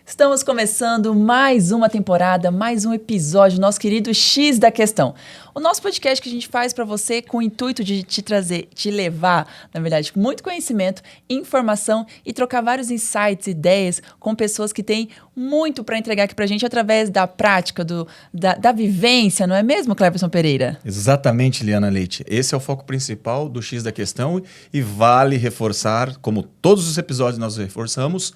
Estamos começando mais uma temporada, mais um episódio do nosso querido X da Questão. O nosso podcast que a gente faz para você com o intuito de te trazer, te levar, na verdade, muito conhecimento, informação e trocar vários insights, ideias com pessoas que têm muito para entregar aqui para a gente através da prática, da vivência, não é mesmo, Cleverson Pereira? Exatamente, Liana Leite. Esse é o foco principal do X da Questão e vale reforçar, como todos os episódios nós reforçamos,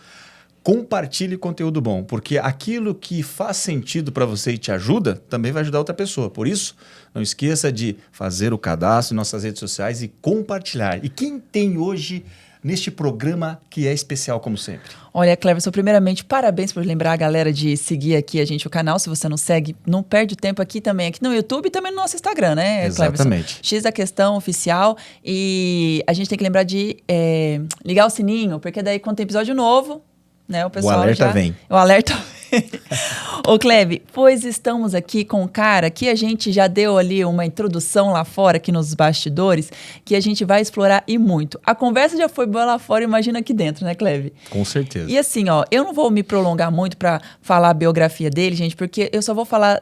compartilhe conteúdo bom, porque aquilo que faz sentido para você e te ajuda, também vai ajudar outra pessoa. Por isso, não esqueça de fazer o cadastro em nossas redes sociais e compartilhar. E quem tem hoje neste programa que é especial como sempre? Olha, Cleverson, primeiramente, parabéns por lembrar a galera de seguir aqui a gente o canal. Se você não segue, não perde tempo aqui também, aqui no YouTube e também no nosso Instagram, né, Exatamente. Cleverson? X da Questão oficial. E a gente tem que lembrar de ligar o sininho, porque daí quando tem episódio novo, né, o pessoal o alerta vem. O alerta vem. Ô, Cleve, pois estamos aqui com um cara que a gente já deu ali uma introdução lá fora, aqui nos bastidores, que a gente vai explorar e muito. A conversa já foi boa lá fora, imagina aqui dentro, né, Cleve? Com certeza. E assim, ó, eu não vou me prolongar muito para falar a biografia dele, gente, porque eu só vou falar,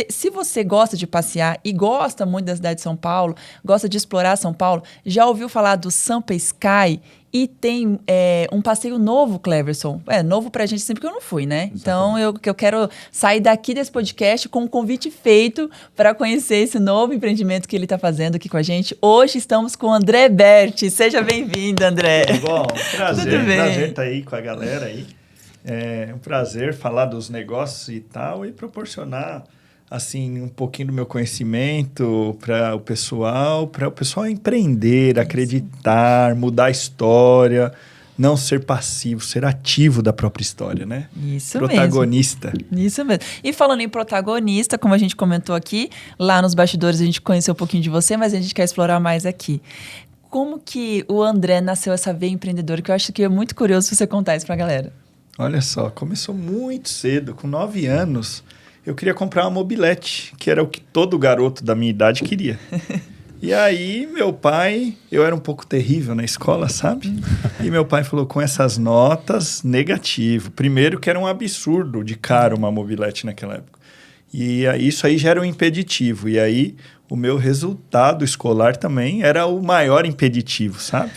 se você gosta de passear e gosta muito da cidade de São Paulo, gosta de explorar São Paulo, já ouviu falar do Sampa Sky? E tem um passeio novo, Cleverson. Novo pra gente sempre que eu não fui, né? Exatamente. Então, eu quero sair daqui desse podcast com um convite feito para conhecer esse novo empreendimento que ele está fazendo aqui com a gente. Hoje estamos com o André Berti. Seja bem-vindo, André. Tudo bom? Prazer. Tudo bem. Prazer estar aí com a galera aí. É um prazer falar dos negócios e tal e proporcionar assim um pouquinho do meu conhecimento para o pessoal empreender, acreditar, mudar a história, não ser passivo, ser ativo da própria história, né? Isso protagonista. Mesmo. Isso mesmo. E falando em protagonista, como a gente comentou aqui, lá nos bastidores a gente conheceu um pouquinho de você, mas a gente quer explorar mais aqui. Como que o André nasceu essa veia empreendedora? Que eu acho que é muito curioso você contar isso para a galera. Olha só, começou muito cedo, com 9 anos. Eu queria comprar uma mobilete, que era o que todo garoto da minha idade queria. E aí, meu pai... Eu era um pouco terrível na escola, sabe? E meu pai falou, com essas notas, negativo. Primeiro que era um absurdo de caro uma mobilete naquela época. E isso aí já era um impeditivo. E aí, o meu resultado escolar também era o maior impeditivo, sabe?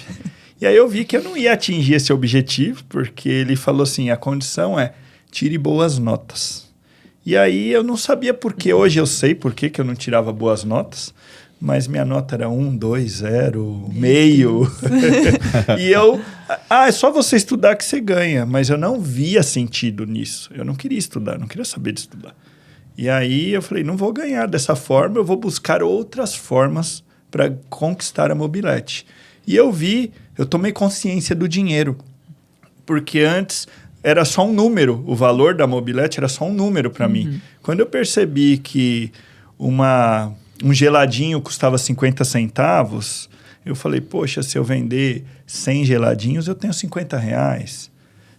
E aí eu vi que eu não ia atingir esse objetivo, porque ele falou assim, a condição é tire boas notas. E aí eu não sabia por quê. Hoje eu sei por que eu não tirava boas notas, mas minha nota era 1, 2, 0, meio. E eu... é só você estudar que você ganha. Mas eu não via sentido nisso. Eu não queria estudar, não queria saber de estudar. E aí eu falei, não vou ganhar dessa forma, eu vou buscar outras formas para conquistar a mobilete. E eu tomei consciência do dinheiro. Porque antes... era só um número, o valor da mobilete era só um número para mim. Quando eu percebi que um geladinho custava 50 centavos, eu falei, poxa, se eu vender 100 geladinhos, eu tenho 50 reais.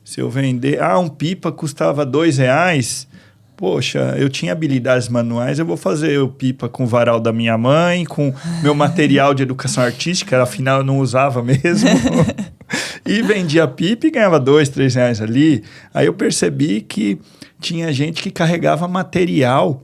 Se eu vender, um pipa custava 2 reais, poxa, eu tinha habilidades manuais, eu vou fazer o pipa com o varal da minha mãe, com meu material de educação artística, afinal eu não usava mesmo. E vendia pipa e ganhava 2, 3 reais ali. Aí eu percebi que tinha gente que carregava material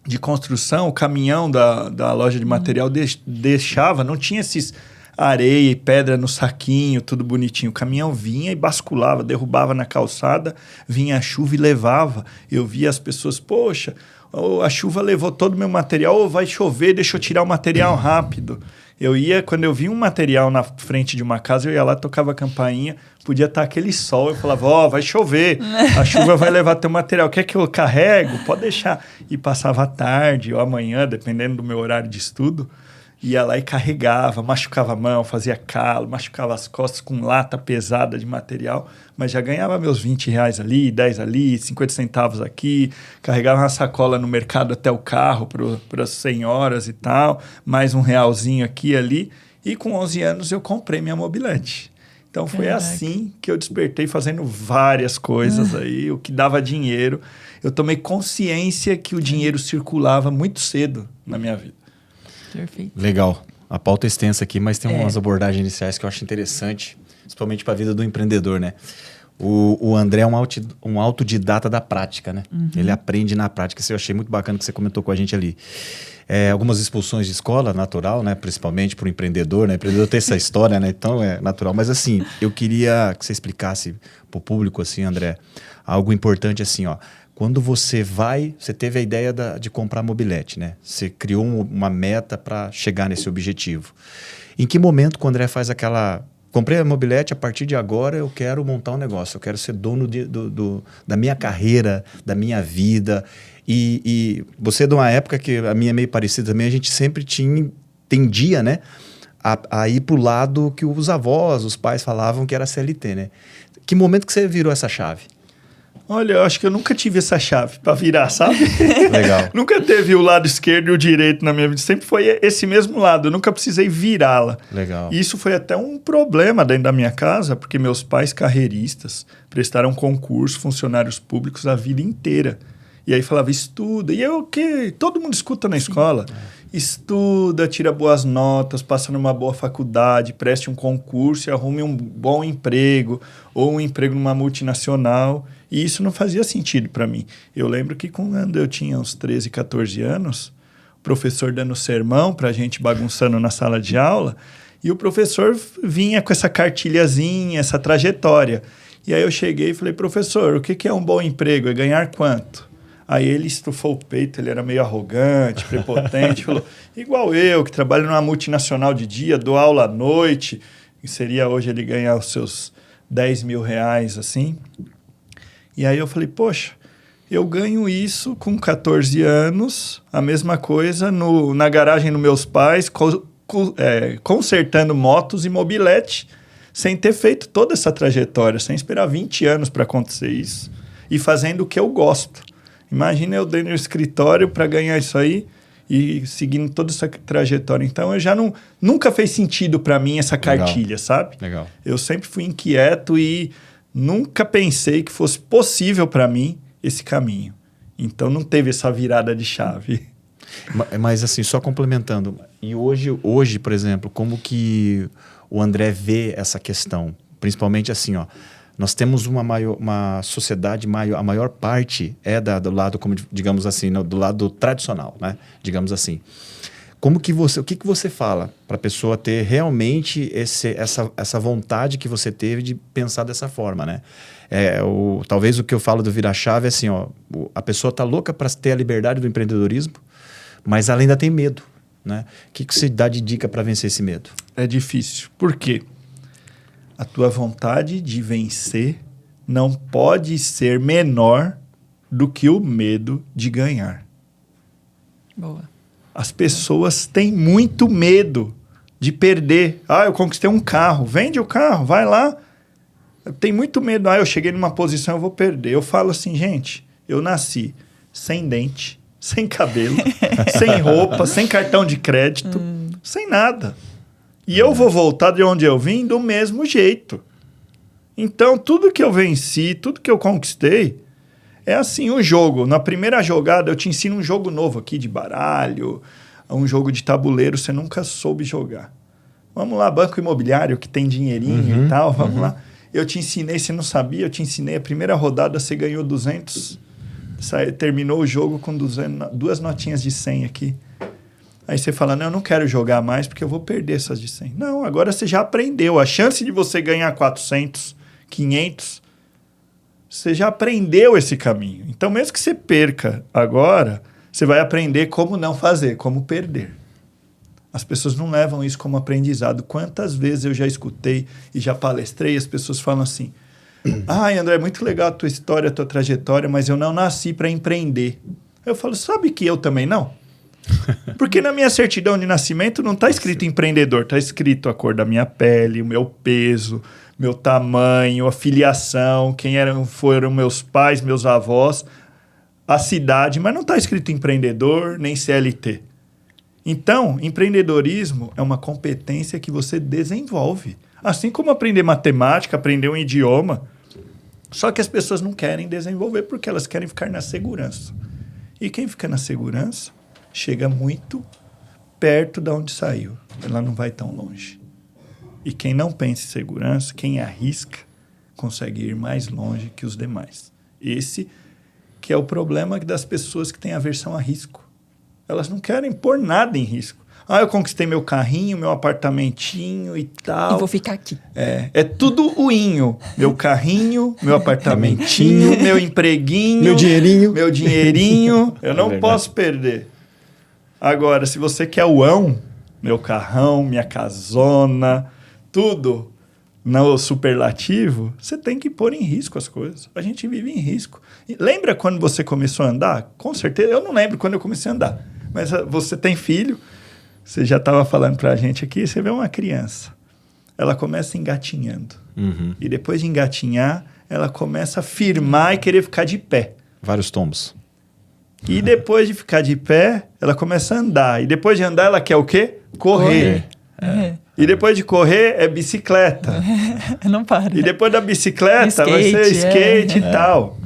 de construção, o caminhão da loja de material deixava, não tinha esses areia e pedra no saquinho, tudo bonitinho. O caminhão vinha e basculava, derrubava na calçada, vinha a chuva e levava. Eu via as pessoas, poxa, a chuva levou todo o meu material, vai chover, deixa eu tirar o material rápido. Quando eu via um material na frente de uma casa, eu ia lá, tocava a campainha, podia estar aquele sol, eu falava, vai chover, a chuva vai levar teu material, quer que eu carrego? Pode deixar. E passava a tarde ou amanhã, dependendo do meu horário de estudo, ia lá e carregava, machucava a mão, fazia calo, machucava as costas com lata pesada de material, mas já ganhava meus 20 reais ali, 10 ali, 50 centavos aqui, carregava uma sacola no mercado até o carro para as senhoras e tal, mais um realzinho aqui e ali, e com 11 anos eu comprei minha mobilete. Então foi assim que eu despertei fazendo várias coisas aí, o que dava dinheiro. Eu tomei consciência que o dinheiro circulava muito cedo na minha vida. Perfeito. Legal. A pauta é extensa aqui, mas tem umas abordagens iniciais que eu acho interessante, principalmente para a vida do empreendedor, né? O André é um autodidata da prática, né? Ele aprende na prática. Isso eu achei muito bacana que você comentou com a gente ali. Algumas expulsões de escola, natural, né? Principalmente para o empreendedor, né? O empreendedor tem essa história, né? Então é natural. Mas assim, eu queria que você explicasse para o público, assim, André, algo importante assim, ó. Quando você teve a ideia de comprar a mobilete, né? Você criou uma meta para chegar nesse objetivo. Em que momento que o André faz aquela... Comprei a mobilete, a partir de agora eu quero montar um negócio, eu quero ser dono da minha carreira, da minha vida. E você é de uma época que a minha é meio parecida também, a gente sempre tendia, né, a ir para o lado que os avós, os pais falavam que era CLT, né? Que momento que você virou essa chave? Olha, eu acho que eu nunca tive essa chave para virar, sabe? Legal. Nunca teve o lado esquerdo e o direito na minha vida. Sempre foi esse mesmo lado. Eu nunca precisei virá-la. Legal. E isso foi até um problema dentro da minha casa, porque meus pais carreiristas prestaram concurso, funcionários públicos a vida inteira. E aí falava, estuda. E eu que todo mundo escuta na escola. Estuda, tira boas notas, passa numa boa faculdade, preste um concurso e arrume um bom emprego ou um emprego numa multinacional. E isso não fazia sentido para mim. Eu lembro que quando eu tinha uns 13, 14 anos, o professor dando sermão para a gente bagunçando na sala de aula, e o professor vinha com essa cartilhazinha, essa trajetória. E aí eu cheguei e falei, professor, o que é um bom emprego? É ganhar quanto? Aí ele estufou o peito, ele era meio arrogante, prepotente, falou, igual eu, que trabalho numa multinacional de dia, dou aula à noite, e seria hoje ele ganhar os seus 10 mil reais, assim. E aí eu falei, poxa, eu ganho isso com 14 anos, a mesma coisa na garagem dos meus pais, consertando motos e mobilete, sem ter feito toda essa trajetória, sem esperar 20 anos para acontecer isso, e fazendo o que eu gosto. Imagina eu dentro do escritório para ganhar isso aí e seguindo toda essa trajetória. Então, nunca fez sentido para mim essa cartilha, Legal. sabe? Legal. Eu sempre fui inquieto e nunca pensei que fosse possível para mim esse caminho. Então, não teve essa virada de chave. Mas assim, só complementando. E hoje, por exemplo, como que o André vê essa questão? Principalmente assim, ó. Nós temos uma sociedade a maior parte é do lado, como digamos assim, do lado tradicional, né? Digamos assim. O que você fala para a pessoa ter realmente essa vontade que você teve de pensar dessa forma, né? Talvez o que eu falo do virar-chave é assim, ó, a pessoa está louca para ter a liberdade do empreendedorismo, mas ela ainda tem medo, né? O que você dá de dica para vencer esse medo? É difícil. Por quê? A tua vontade de vencer não pode ser menor do que o medo de ganhar. Boa. As pessoas têm muito medo de perder. Ah, eu conquistei um carro. Vende o carro, vai lá. Tem muito medo. Ah, eu cheguei numa posição, eu vou perder. Eu falo assim, gente, eu nasci sem dente, sem cabelo, sem roupa, sem cartão de crédito, sem nada. E eu vou voltar de onde eu vim do mesmo jeito. Então, tudo que eu venci, tudo que eu conquistei, é assim, um jogo. Na primeira jogada, eu te ensino um jogo novo aqui de baralho, um jogo de tabuleiro, você nunca soube jogar. Vamos lá, banco imobiliário, que tem dinheirinho e tal, vamos lá. Eu te ensinei, você não sabia, eu te ensinei. A primeira rodada, você ganhou 200. Terminou o jogo com 2 notinhas de 100 aqui. Aí você fala, não, eu não quero jogar mais porque eu vou perder essas de 100. Não, agora você já aprendeu. A chance de você ganhar 400, 500, você já aprendeu esse caminho. Então, mesmo que você perca agora, você vai aprender como não fazer, como perder. As pessoas não levam isso como aprendizado. Quantas vezes eu já escutei e já palestrei, as pessoas falam assim, ai, André, é muito legal a tua história, a tua trajetória, mas eu não nasci para empreender. Eu falo, sabe que eu também não? Porque na minha certidão de nascimento não está escrito empreendedor, está escrito a cor da minha pele, o meu peso, meu tamanho, a filiação, foram meus pais, meus avós, a cidade, mas não está escrito empreendedor nem CLT. Então, empreendedorismo é uma competência que você desenvolve. Assim como aprender matemática, aprender um idioma. Só que as pessoas não querem desenvolver porque elas querem ficar na segurança. E quem fica na segurança chega muito perto de onde saiu. Ela não vai tão longe. E quem não pensa em segurança, quem arrisca, consegue ir mais longe que os demais. Esse que é o problema das pessoas que têm aversão a risco. Elas não querem pôr nada em risco. Eu conquistei meu carrinho, meu apartamentinho e tal. E vou ficar aqui. É tudo o inho. Meu carrinho, meu apartamentinho, meu empreguinho. Meu dinheirinho. Eu não posso perder. Agora, se você quer o ão, meu carrão, minha casona, tudo no superlativo, você tem que pôr em risco as coisas. A gente vive em risco. E lembra quando você começou a andar? Com certeza, eu não lembro quando eu comecei a andar. Mas você tem filho, você já estava falando para a gente aqui, você vê uma criança, ela começa engatinhando. E depois de engatinhar, ela começa a firmar e querer ficar de pé. Vários tombos. E depois de ficar de pé, ela começa a andar. E depois de andar, ela quer o quê? Correr. E depois de correr, é bicicleta. Não para. E depois da bicicleta, vai ser skate e tal.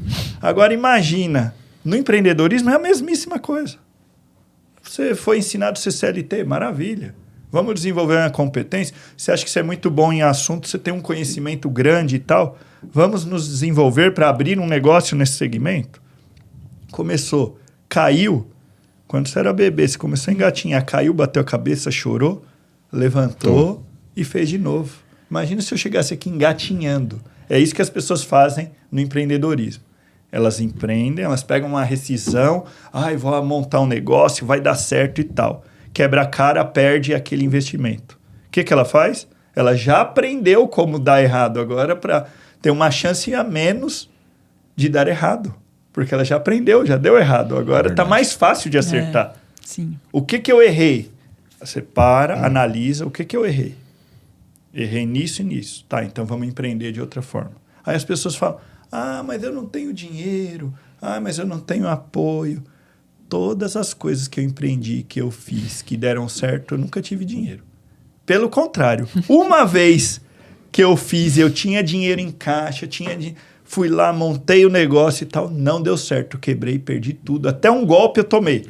Agora, imagina, no empreendedorismo é a mesmíssima coisa. Você foi ensinado a ser CLT, maravilha. Vamos desenvolver uma competência. Você acha que você é muito bom em assunto, você tem um conhecimento grande e tal. Vamos nos desenvolver para abrir um negócio nesse segmento? Começou, caiu. Quando você era bebê, você começou a engatinhar, caiu, bateu a cabeça, chorou, levantou e fez de novo. Imagina se eu chegasse aqui engatinhando. É isso que as pessoas fazem no empreendedorismo. Elas empreendem, elas pegam uma rescisão, vou montar um negócio, vai dar certo e tal. Quebra a cara, perde aquele investimento. O que ela faz? Ela já aprendeu como dar errado agora para ter uma chance a menos de dar errado. Porque ela já aprendeu, já deu errado. Agora está mais fácil de acertar. Sim. O que eu errei? Você para, analisa o que eu errei. Errei nisso e nisso. Tá, então vamos empreender de outra forma. Aí as pessoas falam, mas eu não tenho dinheiro. Mas eu não tenho apoio. Todas as coisas que eu empreendi, que eu fiz, que deram certo, eu nunca tive dinheiro. Pelo contrário, uma vez que eu fiz, eu tinha dinheiro em caixa, fui lá, montei o negócio e tal, não deu certo, quebrei, perdi tudo, até um golpe eu tomei.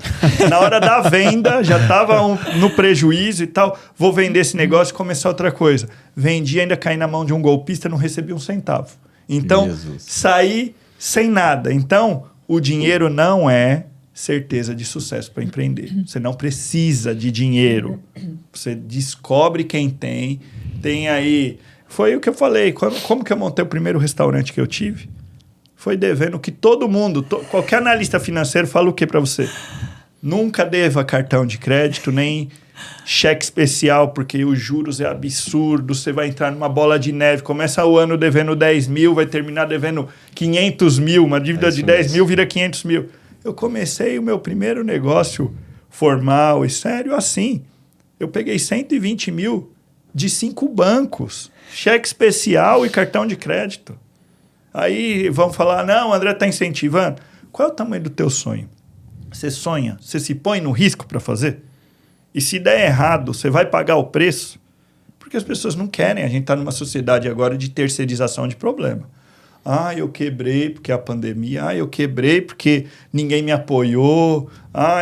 Na hora da venda, já estava no prejuízo e tal, vou vender esse negócio e começar outra coisa. Vendi, ainda caí na mão de um golpista, não recebi um centavo. Então, saí sem nada. Então, o dinheiro não é certeza de sucesso para empreender. Você não precisa de dinheiro. Você descobre quem tem. Tem aí... Foi o que eu falei. Como que eu montei o primeiro restaurante que eu tive? Foi devendo que todo mundo... qualquer analista financeiro fala o que para você? Nunca deva cartão de crédito, nem cheque especial, porque os juros é absurdo. Você vai entrar numa bola de neve. Começa o ano devendo 10 mil, vai terminar devendo 500 mil. Uma dívida de 10 mil vira 500 mil. Eu comecei o meu primeiro negócio formal e sério assim. Eu peguei 120 mil de 5 bancos. Cheque especial e cartão de crédito. Aí vão falar, não, o André está incentivando. Qual é o tamanho do teu sonho? Você sonha? Você se põe no risco para fazer? E se der errado, você vai pagar o preço? Porque as pessoas não querem. A gente está numa sociedade agora de terceirização de problema. Eu quebrei porque a pandemia. Eu quebrei porque ninguém me apoiou.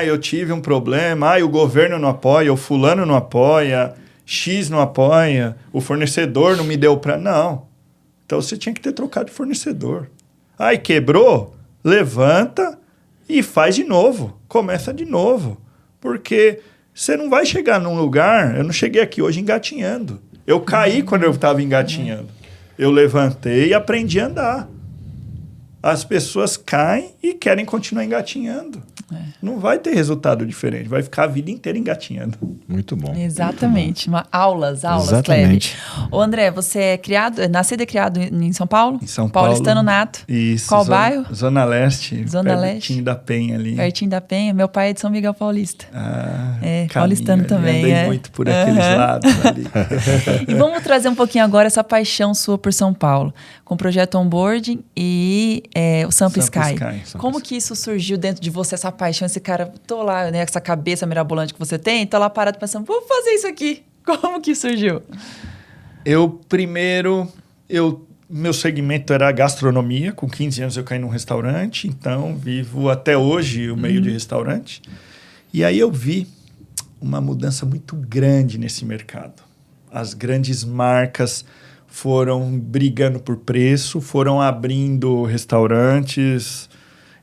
Eu tive um problema. O governo não apoia, o fulano não apoia, X não apoia, o fornecedor não me deu para... Não. Então, você tinha que ter trocado de fornecedor. Quebrou? Levanta e faz de novo. Começa de novo. Porque você não vai chegar num lugar... Eu não cheguei aqui hoje engatinhando. Eu caí quando eu estava engatinhando. Eu levantei e aprendi a andar. As pessoas caem e querem continuar engatinhando. Não vai ter resultado diferente. Vai ficar a vida inteira engatinhando. Muito bom. Exatamente. Muito bom. Aulas, Exatamente. Kleber. Ô, André, você é nascido e criado em São Paulo? Em São Paulo. Paulistano nato. Isso. Qual bairro? Zona Leste. Zona Leste. Pertinho da Penha ali. Pertinho da Penha. Meu pai é de São Miguel Paulista. Paulistano ali. também. Andei muito por aqueles lados ali. E vamos trazer um pouquinho agora essa paixão sua por São Paulo. Com o projeto Onboarding e o Sampa Sky. Como que isso surgiu dentro de você, essa paixão, esse cara, tô lá, né, essa cabeça mirabolante que você tem, tô lá parado pensando, vou fazer isso aqui. Como que surgiu? Meu segmento era gastronomia. Com 15 anos eu caí num restaurante, então vivo até hoje o meio de restaurante. E aí eu vi uma mudança muito grande nesse mercado. As grandes marcas foram brigando por preço, foram abrindo restaurantes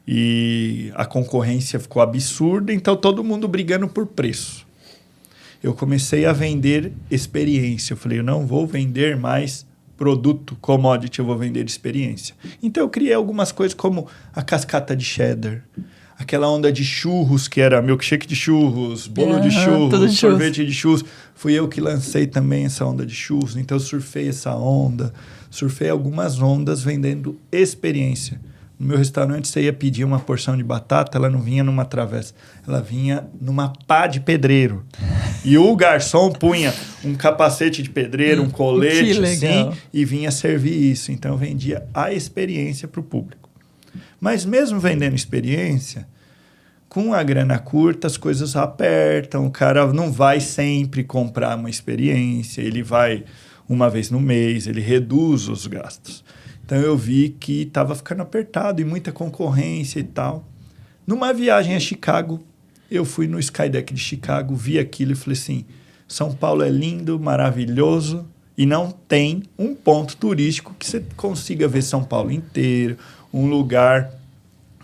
e a concorrência ficou absurda, então todo mundo brigando por preço. Eu comecei a vender experiência. Eu falei, eu não vou vender mais produto, commodity, eu vou vender experiência. Então eu criei algumas coisas como a cascata de cheddar, aquela onda de churros, que era milkshake de churros, bolo de churros, sorvete de churros. Fui eu que lancei também essa onda de churros, então eu surfei essa onda, surfei algumas ondas vendendo experiência. No meu restaurante, você ia pedir uma porção de batata, ela não vinha numa travessa, ela vinha numa pá de pedreiro. E o garçom punha um capacete de pedreiro, um colete, assim, e vinha servir isso. Então, eu vendia a experiência para o público. Mas mesmo vendendo experiência, com a grana curta, as coisas apertam, o cara não vai sempre comprar uma experiência, ele vai uma vez no mês, ele reduz os gastos. Então, eu vi que estava ficando apertado e muita concorrência e tal. Numa viagem a Chicago, eu fui no Skydeck de Chicago, vi aquilo e falei assim, São Paulo é lindo, maravilhoso e não tem um ponto turístico que você consiga ver São Paulo inteiro, um lugar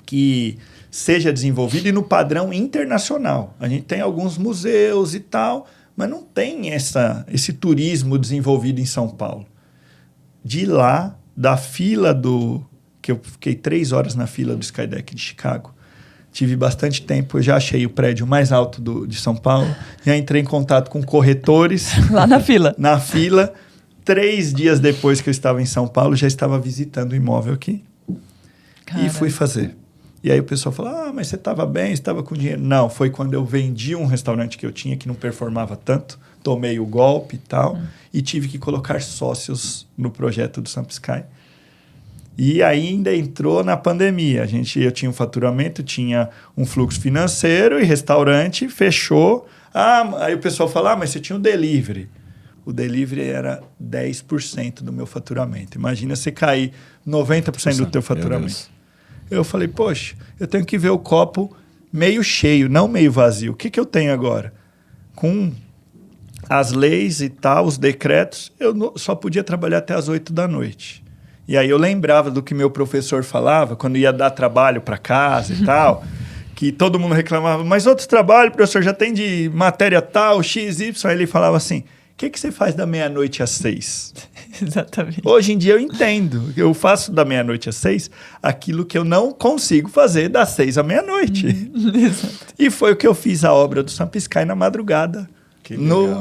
que seja desenvolvido e no padrão internacional. A gente tem alguns museus e tal, mas não tem esse turismo desenvolvido em São Paulo. De lá, da fila que eu fiquei 3 horas na fila do Skydeck de Chicago, tive bastante tempo, eu já achei o prédio mais alto de São Paulo, já entrei em contato com corretores. Lá na fila? Na fila. 3 dias depois que eu estava em São Paulo, já estava visitando o imóvel aqui. Caramba. E fui fazer. E aí o pessoal falou, mas você estava bem, você estava com dinheiro. Não, foi quando eu vendi um restaurante que eu tinha, que não performava tanto, tomei o golpe e tal, e tive que colocar sócios no projeto do Samp Sky. E ainda entrou na pandemia. Eu tinha um faturamento, tinha um fluxo financeiro e restaurante fechou. Aí o pessoal fala, mas você tinha um delivery. O delivery era 10% do meu faturamento. Imagina você cair 90% do teu faturamento. Eu falei, poxa, eu tenho que ver o copo meio cheio, não meio vazio. O que eu tenho agora? Com as leis e tal, os decretos, eu só podia trabalhar até as 8 da noite. E aí eu lembrava do que meu professor falava, quando ia dar trabalho para casa e tal, que todo mundo reclamava, mas outros trabalhos, professor, já tem de matéria tal, X, Y. Aí ele falava assim, o que você faz da meia-noite às 6? Exatamente. Hoje em dia eu entendo. Eu faço da meia-noite às 6 aquilo que eu não consigo fazer das 6 à meia-noite. Exato. E foi o que eu fiz a obra do Samp Sky na madrugada,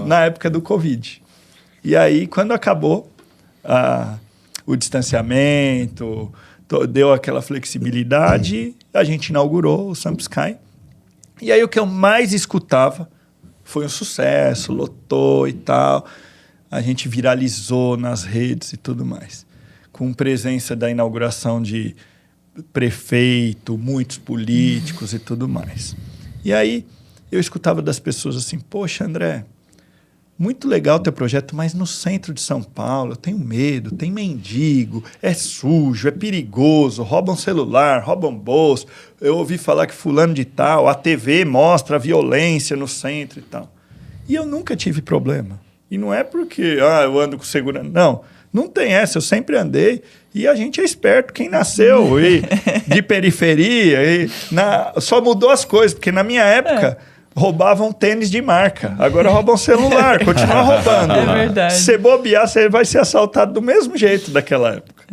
na época do Covid. E aí, quando acabou o distanciamento, deu aquela flexibilidade, a gente inaugurou o Samp Sky. E aí o que eu mais escutava foi um sucesso, lotou e tal. A gente viralizou nas redes e tudo mais. Com presença da inauguração de prefeito, muitos políticos e tudo mais. E aí eu escutava das pessoas assim, poxa, André, muito legal o teu projeto, mas no centro de São Paulo eu tenho medo, tem mendigo, é sujo, é perigoso, roubam celular, roubam bolsa. Eu ouvi falar que fulano de tal, a TV mostra a violência no centro e tal. E eu nunca tive problema. E não é porque eu ando com segurança. Não tem essa, eu sempre andei e a gente é esperto, quem nasceu de periferia. Só mudou as coisas, porque na minha época roubavam tênis de marca, agora roubam celular, continua roubando. É verdade. Se você bobear, você vai ser assaltado do mesmo jeito daquela época.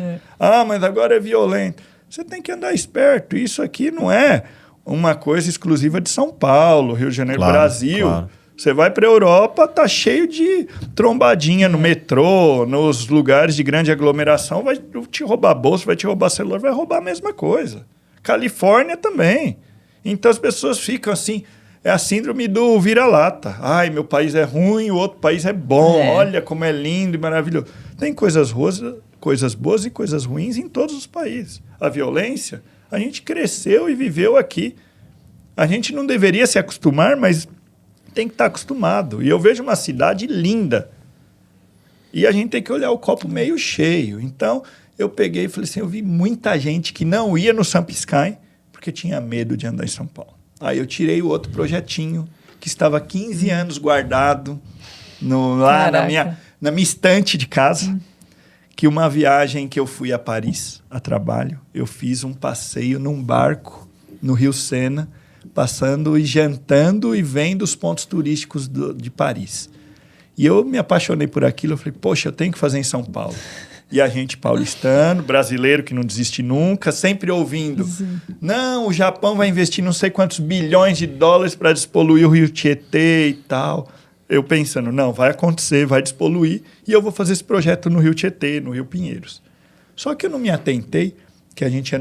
Mas agora é violento. Você tem que andar esperto, isso aqui não é uma coisa exclusiva de São Paulo, Rio de Janeiro, Brasil. Claro. Você vai para a Europa, tá cheio de trombadinha no metrô, nos lugares de grande aglomeração, vai te roubar bolsa, vai te roubar celular, vai roubar a mesma coisa. Califórnia também. Então as pessoas ficam assim, é a síndrome do vira-lata. Ai, meu país é ruim, o outro país é bom, olha como é lindo e maravilhoso. Tem coisas boas e coisas ruins em todos os países. A violência, a gente cresceu e viveu aqui. A gente não deveria se acostumar, mas tem que estar acostumado. E eu vejo uma cidade linda. E a gente tem que olhar o copo meio cheio. Então, eu peguei e falei assim, eu vi muita gente que não ia no Samp Sky porque tinha medo de andar em São Paulo. Aí eu tirei o outro projetinho que estava 15 anos guardado lá na minha estante de casa. que uma viagem que eu fui a Paris, a trabalho, eu fiz um passeio num barco no Rio Sena, passando e jantando e vendo os pontos turísticos de Paris. E eu me apaixonei por aquilo, eu falei, poxa, eu tenho que fazer em São Paulo. E a gente paulistano, brasileiro que não desiste nunca, sempre ouvindo, não, o Japão vai investir não sei quantos bilhões de dólares para despoluir o Rio Tietê e tal. Eu pensando, não, vai acontecer, vai despoluir, e eu vou fazer esse projeto no Rio Tietê, no Rio Pinheiros. Só que eu não me atentei que a gente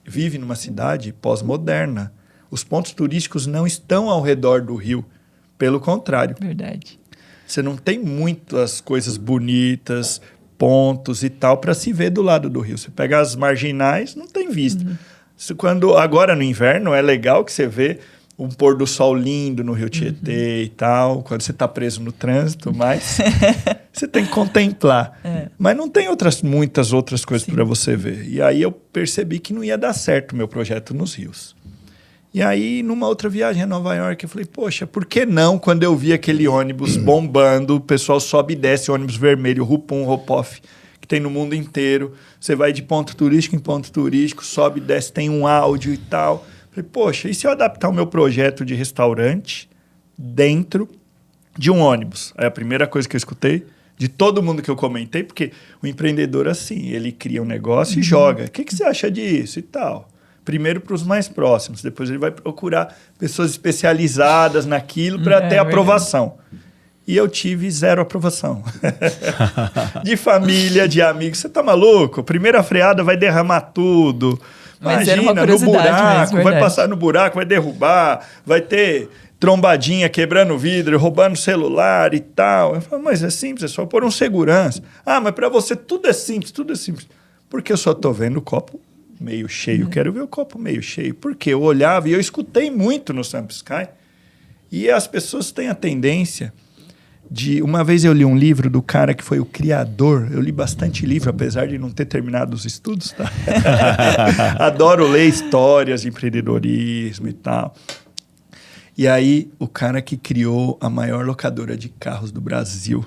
vive numa cidade pós-moderna. Os pontos turísticos não estão ao redor do rio, pelo contrário. Verdade. Você não tem muitas coisas bonitas, pontos e tal, para se ver do lado do rio. Você pega as marginais, não tem vista. Agora, no inverno, é legal que você vê um pôr do sol lindo no Rio Tietê e tal, quando você está preso no trânsito, mas você tem que contemplar. Mas não tem muitas outras coisas para você ver. E aí eu percebi que não ia dar certo o meu projeto nos rios. E aí, numa outra viagem a Nova York, eu falei, poxa, por que não, quando eu vi aquele ônibus bombando, o pessoal sobe e desce, ônibus vermelho, Rupum, Ropoff, que tem no mundo inteiro, você vai de ponto turístico em ponto turístico, sobe e desce, tem um áudio e tal. Falei, poxa, e se eu adaptar o meu projeto de restaurante dentro de um ônibus? Aí a primeira coisa que eu escutei, de todo mundo que eu comentei, porque o empreendedor, assim, ele cria um negócio e joga. O que você acha disso e tal? Primeiro para os mais próximos, depois ele vai procurar pessoas especializadas naquilo para ter aprovação. E eu tive 0 aprovação. De família, de amigos. Você tá maluco? Primeira freada vai derramar tudo. Mas imagina, era uma no buraco, mesmo, vai passar no buraco, vai derrubar, vai ter trombadinha, quebrando vidro, roubando celular e tal. Eu falo, mas é simples, é só pôr um segurança. Ah, mas para você tudo é simples, tudo é simples. Porque eu só estou vendo o copo meio cheio, quero ver o copo meio cheio. Porque eu olhava e eu escutei muito no Samp Sky. E as pessoas têm a tendência de... Uma vez eu li um livro do cara que foi o criador. Eu li bastante livro, apesar de não ter terminado os estudos, tá? Adoro ler histórias de empreendedorismo e tal. E aí, o cara que criou a maior locadora de carros do Brasil.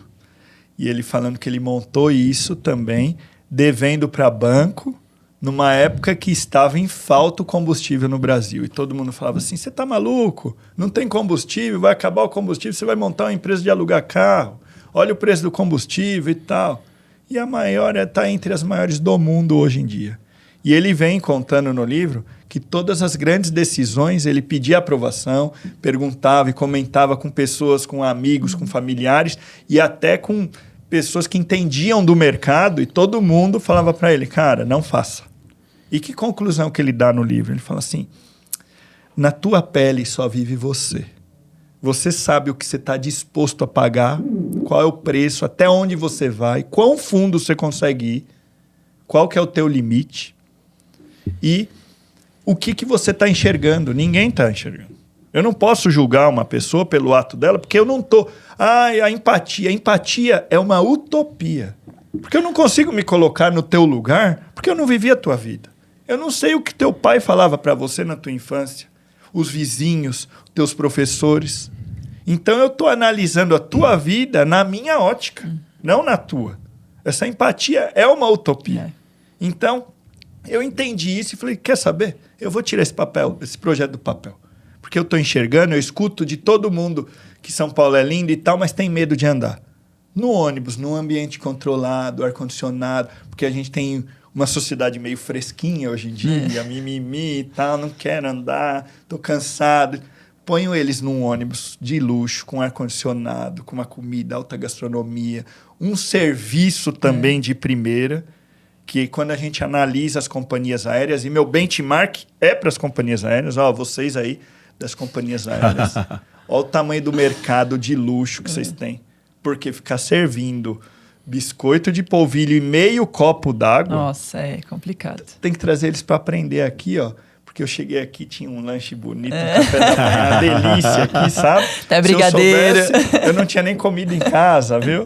E ele falando que ele montou isso também, devendo para banco, numa época que estava em falta o combustível no Brasil. E todo mundo falava assim, você tá maluco? Não tem combustível, vai acabar o combustível, você vai montar uma empresa de alugar carro. Olha o preço do combustível e tal. E a maior está entre as maiores do mundo hoje em dia. E ele vem contando no livro que todas as grandes decisões ele pedia aprovação, perguntava e comentava com pessoas, com amigos, com familiares e até com pessoas que entendiam do mercado, e todo mundo falava para ele, cara, não faça. E que conclusão que ele dá no livro? Ele fala assim, na tua pele só vive você. Você sabe o que você está disposto a pagar, qual é o preço, até onde você vai, quão fundo você consegue ir, qual que é o teu limite e o que você está enxergando. Ninguém está enxergando. Eu não posso julgar uma pessoa pelo ato dela, porque eu não estou... a empatia. A empatia é uma utopia. Porque eu não consigo me colocar no teu lugar, porque eu não vivi a tua vida. Eu não sei o que teu pai falava para você na tua infância, os vizinhos, teus professores. Então, eu estou analisando a tua vida na minha ótica, não na tua. Essa empatia é uma utopia. Então, eu entendi isso e falei, quer saber? Eu vou tirar esse projeto do papel. Porque eu estou enxergando, eu escuto de todo mundo que São Paulo é lindo e tal, mas tem medo de andar. No ônibus, num ambiente controlado, ar-condicionado, porque a gente tem uma sociedade meio fresquinha hoje em dia, mimimi e tal, não quero andar, estou cansado. Ponho eles num ônibus de luxo, com ar-condicionado, com uma comida, alta gastronomia, um serviço também de primeira, que quando a gente analisa as companhias aéreas, e meu benchmark é para as companhias aéreas, vocês aí das companhias aéreas, olha o tamanho do mercado de luxo que vocês têm. Porque ficar servindo biscoito de polvilho e meio copo d'água... Nossa, é complicado. Tem que trazer eles para aprender aqui, ó. Porque eu cheguei aqui, tinha um lanche bonito, um café da manhã, uma delícia aqui, sabe? Tá brigadeiro. Se eu soubesse, eu não tinha nem comida em casa, viu?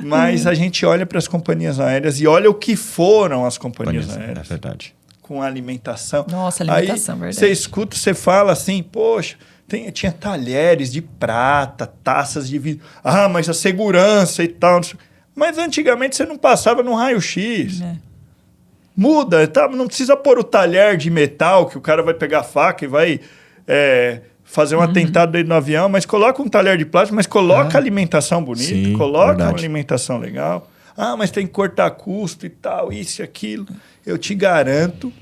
Mas a gente olha para as companhias aéreas e olha o que foram as companhias aéreas. É verdade. Com a alimentação. Nossa, alimentação, aí, verdade. Você escuta, você fala assim, poxa, tinha talheres de prata, taças de vidro. Ah, mas a segurança e tal. Mas antigamente você não passava no raio-x. É. Muda, tá? Não precisa pôr o talher de metal que o cara vai pegar a faca e vai fazer um atentado dentro do avião, mas coloca um talher de plástico, mas coloca alimentação bonita, Sim, coloca verdade. uma alimentação legal. Ah, mas tem que cortar custo e tal, isso e aquilo. Eu te garanto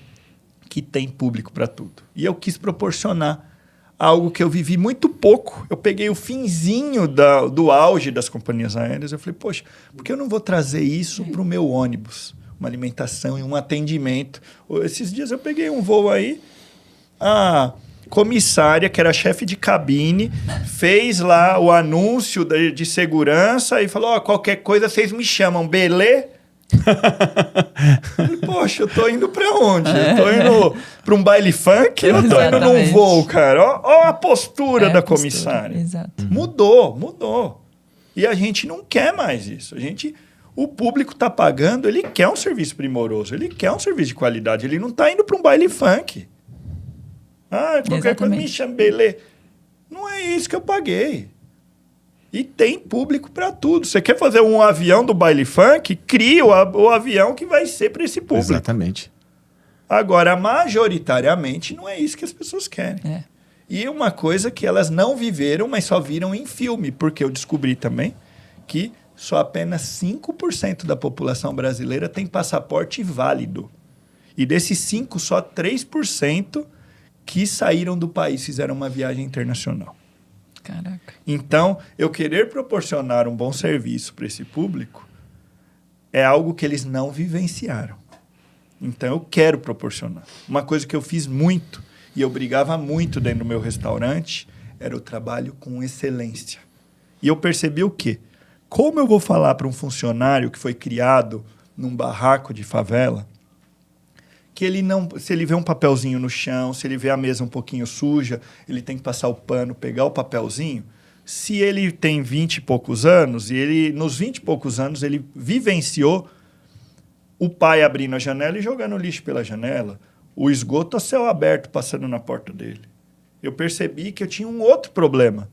que tem público para tudo. E eu quis proporcionar algo que eu vivi muito pouco. Eu peguei o finzinho do auge das companhias aéreas. Eu falei, poxa, por que eu não vou trazer isso para o meu ônibus? Uma alimentação e um atendimento. Esses dias eu peguei um voo aí, a comissária, que era chefe de cabine, fez lá o anúncio de segurança e falou, qualquer coisa vocês me chamam, belê? Falei, poxa, eu tô indo pra onde? Eu tô indo pra um baile funk ou eu tô indo num voo, cara? Ó a postura da comissária. Exato. Mudou. E a gente não quer mais isso. O público tá pagando, ele quer um serviço primoroso, ele quer um serviço de qualidade, ele não tá indo pra um baile funk. Qualquer coisa me chama, belê. Não é isso que eu paguei. E tem público para tudo. Você quer fazer um avião do baile funk? Cria o avião que vai ser para esse público. Exatamente. Agora, majoritariamente, não é isso que as pessoas querem. É. E uma coisa que elas não viveram, mas só viram em filme. Porque eu descobri também que só apenas 5% da população brasileira tem passaporte válido. E desses 5%, só 3% que saíram do país fizeram uma viagem internacional. Caraca. Então, eu querer proporcionar um bom serviço para esse público é algo que eles não vivenciaram. Então, eu quero proporcionar. Uma coisa que eu fiz muito e eu brigava muito dentro do meu restaurante era o trabalho com excelência. E eu percebi o quê? Como eu vou falar para um funcionário que foi criado num barraco de favela que ele não, se ele vê um papelzinho no chão, se ele vê a mesa um pouquinho suja, ele tem que passar o pano, pegar o papelzinho. Se ele tem 20 e poucos anos, e ele, nos 20 e poucos anos, ele vivenciou o pai abrindo a janela e jogando lixo pela janela, o esgoto a céu aberto passando na porta dele. Eu percebi que eu tinha um outro problema.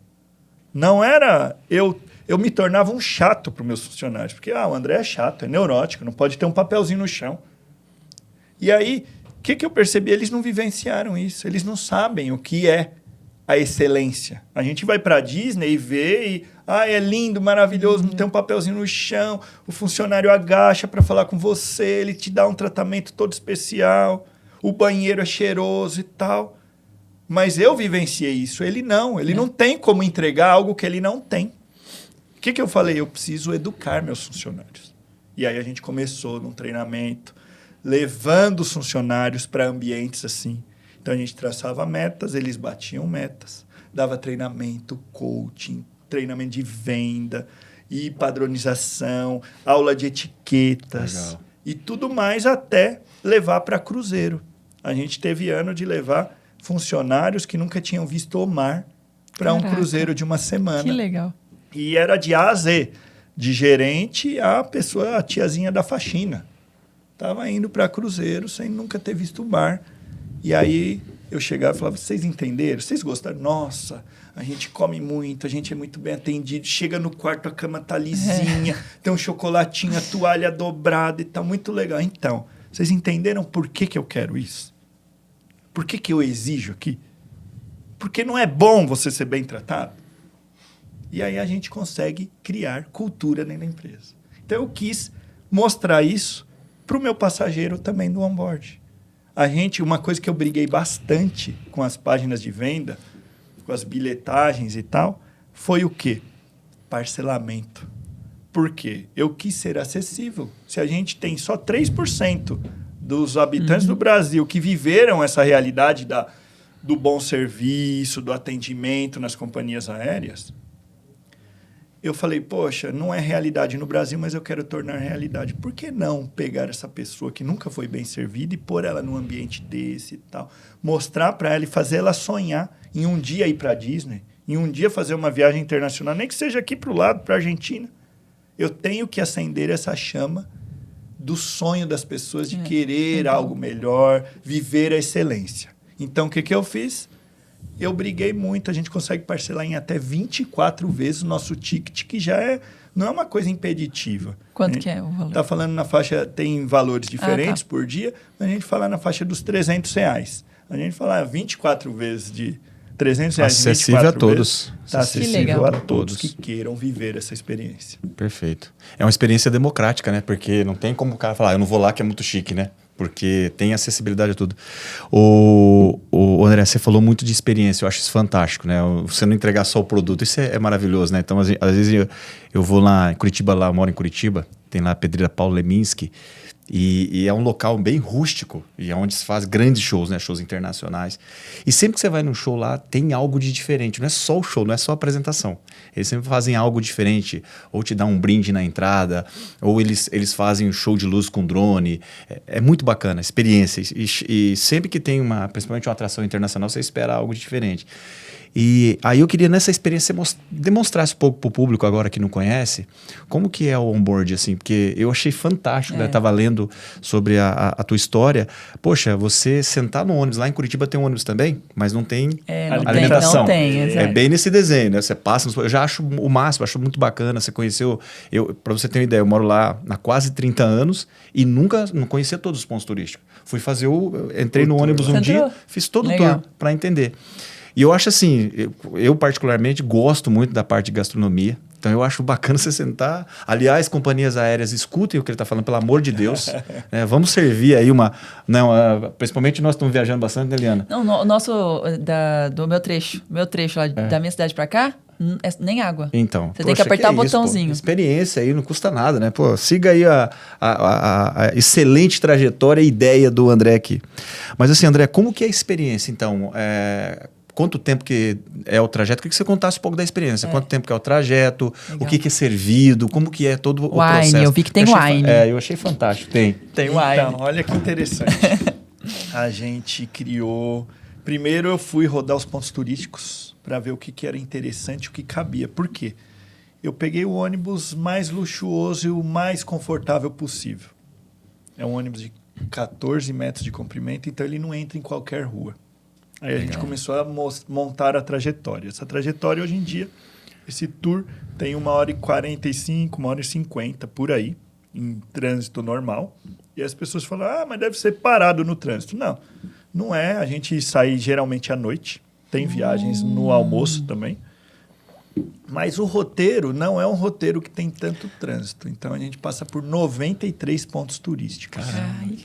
Não era... Eu me tornava um chato para os meus funcionários, porque o André é chato, é neurótico, não pode ter um papelzinho no chão. E aí, o que eu percebi? Eles não vivenciaram isso. Eles não sabem o que é a excelência. A gente vai para a Disney e vê e... é lindo, maravilhoso, não tem um papelzinho no chão, o funcionário agacha para falar com você, ele te dá um tratamento todo especial, o banheiro é cheiroso e tal. Mas eu vivenciei isso. Ele não tem como entregar algo que ele não tem. O que eu falei? Eu preciso educar meus funcionários. E aí a gente começou num treinamento, levando os funcionários para ambientes assim. Então, a gente traçava metas, eles batiam metas. Dava treinamento, coaching, treinamento de venda e padronização, aula de etiquetas. Legal. E tudo mais até levar para cruzeiro. A gente teve ano de levar funcionários que nunca tinham visto o mar para um cruzeiro de uma semana. Que legal. E era de A a Z, de gerente a pessoa, a tiazinha da faxina. Estava indo para cruzeiro sem nunca ter visto o mar. E aí eu chegava e falava, vocês entenderam? Vocês gostaram? Nossa, a gente come muito, a gente é muito bem atendido. Chega no quarto, a cama tá lisinha, tem um chocolatinho, a toalha dobrada e tá muito legal. Então, vocês entenderam por que eu quero isso? Por que eu exijo aqui? Porque não é bom você ser bem tratado? E aí a gente consegue criar cultura dentro da empresa. Então eu quis mostrar isso para o meu passageiro também do onboard. Uma coisa que eu briguei bastante com as páginas de venda, com as bilhetagens e tal, foi o quê? Parcelamento. Por quê? Eu quis ser acessível. Se a gente tem só 3% dos habitantes do Brasil que viveram essa realidade do bom serviço, do atendimento nas companhias aéreas, eu falei, poxa, não é realidade no Brasil, mas eu quero tornar realidade. Por que não pegar essa pessoa que nunca foi bem servida e pôr ela num ambiente desse e tal? Mostrar para ela e fazer ela sonhar em um dia ir para a Disney, em um dia fazer uma viagem internacional, nem que seja aqui para o lado, para a Argentina. Eu tenho que acender essa chama do sonho das pessoas de querer algo melhor, viver a excelência. Então, o que eu fiz? Eu briguei muito, a gente consegue parcelar em até 24 vezes o nosso ticket, que não é uma coisa impeditiva. Quanto que é o valor? Está falando na faixa, tem valores diferentes por dia, mas a gente fala na faixa dos R$300. A gente fala 24 vezes de R$300. Acessível a todos. Está acessível a todos que queiram viver essa experiência. Perfeito. É uma experiência democrática, né? Porque não tem como o cara falar, eu não vou lá que é muito chique, né? Porque tem acessibilidade a tudo. O André, você falou muito de experiência, eu acho isso fantástico, né? Você não entregar só o produto, isso é maravilhoso, né? Então, às vezes eu vou lá em Curitiba, eu moro em Curitiba, tem lá a Pedreira Paulo Leminski, e é um local bem rústico, e é onde se faz grandes shows, né? Shows internacionais. E sempre que você vai num show lá, tem algo de diferente. Não é só o show, não é só a apresentação. Eles sempre fazem algo diferente. Ou te dão um brinde na entrada, ou eles fazem um show de luz com drone. É muito bacana, a experiência. E sempre que tem principalmente uma atração internacional, você espera algo diferente. E aí eu queria nessa experiência demonstrar um pouco para o público agora que não conhece, como que é o onboard, assim, porque eu achei fantástico, né? Estava lendo sobre a tua história. Poxa, você sentar no ônibus, lá em Curitiba tem um ônibus também, mas não tem alimentação. Não tem, é bem nesse desenho, né? Você passa, eu já acho o máximo, acho muito bacana. Você conheceu, para você ter uma ideia, eu moro lá há quase 30 anos e não conhecia todos os pontos turísticos. Entrei no ônibus um dia, fiz todo o tour para entender. E eu acho assim, eu particularmente gosto muito da parte de gastronomia. Então eu acho bacana você sentar. Aliás, companhias aéreas, escutem o que ele está falando, pelo amor de Deus. Né? Vamos servir aí principalmente nós estamos viajando bastante, né, Eliana? Não, o nosso, do meu trecho lá, da minha cidade para cá, nem água. Então, você tem que apertar o botãozinho. Pô, experiência aí, não custa nada, né? Pô, siga aí a excelente trajetória e ideia do André aqui. Mas assim, André, como que é a experiência, então? Quanto tempo que é o trajeto? Queria que você contasse um pouco da experiência. Quanto tempo que é o trajeto? Legal. O que é servido? Como que é todo o processo? Eu vi que tem wine. Eu achei fantástico. Tem wine. Então, olha que interessante. A gente criou... Primeiro eu fui rodar os pontos turísticos para ver o que era interessante, o que cabia. Por quê? Eu peguei o ônibus mais luxuoso e o mais confortável possível. É um ônibus de 14 metros de comprimento, então ele não entra em qualquer rua. Aí a gente começou a montar a trajetória. Essa trajetória, hoje em dia, esse tour tem 1h45, 1h50, por aí, em trânsito normal. E as pessoas falam, mas deve ser parado no trânsito. Não é. A gente sai geralmente à noite. Tem viagens no almoço também. Mas o roteiro não é um roteiro que tem tanto trânsito. Então, a gente passa por 93 pontos turísticos.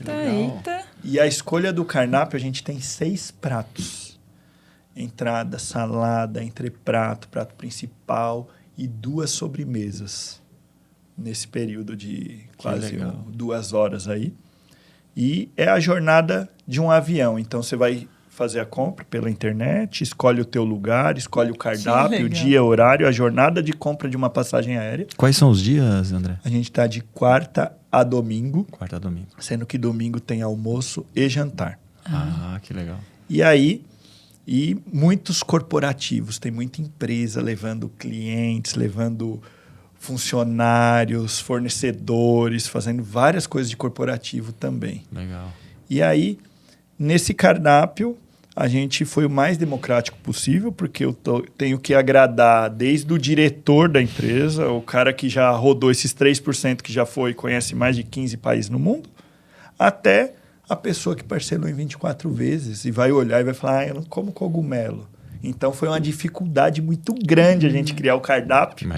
Eita. E a escolha do cardápio, a gente tem 6 pratos. Entrada, salada, entreprato, prato principal e 2 sobremesas. Nesse período de quase 2 horas aí. E é a jornada de um avião. Então, você vai fazer a compra pela internet, escolhe o teu lugar, escolhe o cardápio, o dia, o horário, a jornada de compra de uma passagem aérea. Quais são os dias, André? A gente está de quarta a domingo. Quarta a domingo. Sendo que domingo tem almoço e jantar. Que legal. E aí, muitos corporativos, tem muita empresa levando clientes, levando funcionários, fornecedores, fazendo várias coisas de corporativo também. Legal. E aí, nesse cardápio, a gente foi o mais democrático possível, porque eu tenho que agradar desde o diretor da empresa, o cara que já rodou esses 3% que já foi e conhece mais de 15 países no mundo, até a pessoa que parcelou em 24 vezes e vai olhar e vai falar, eu não como cogumelo. Então, foi uma dificuldade muito grande a gente criar o cardápio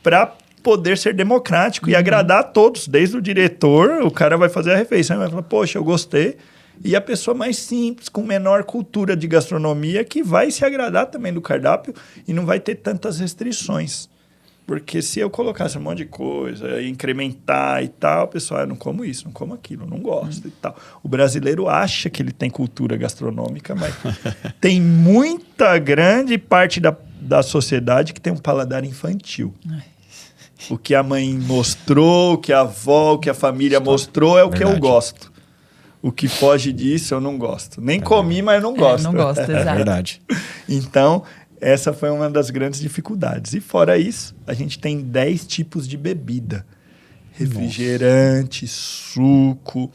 para poder ser democrático e agradar a todos, desde o diretor, o cara vai fazer a refeição e vai falar, poxa, eu gostei. E a pessoa mais simples, com menor cultura de gastronomia, que vai se agradar também do cardápio e não vai ter tantas restrições. Porque se eu colocasse um monte de coisa, incrementar e tal, o pessoal, eu não como isso, não como aquilo, não gosto e tal. O brasileiro acha que ele tem cultura gastronômica, mas tem muita grande parte da sociedade que tem um paladar infantil. O que a mãe mostrou, o que a avó, o que a família mostrou é o que eu gosto. O que foge disso, eu não gosto. Nem comi, mas não gosto. Não gosto, exato. É verdade. Então, essa foi uma das grandes dificuldades. E fora isso, a gente tem 10 tipos de bebida. Refrigerante, suco,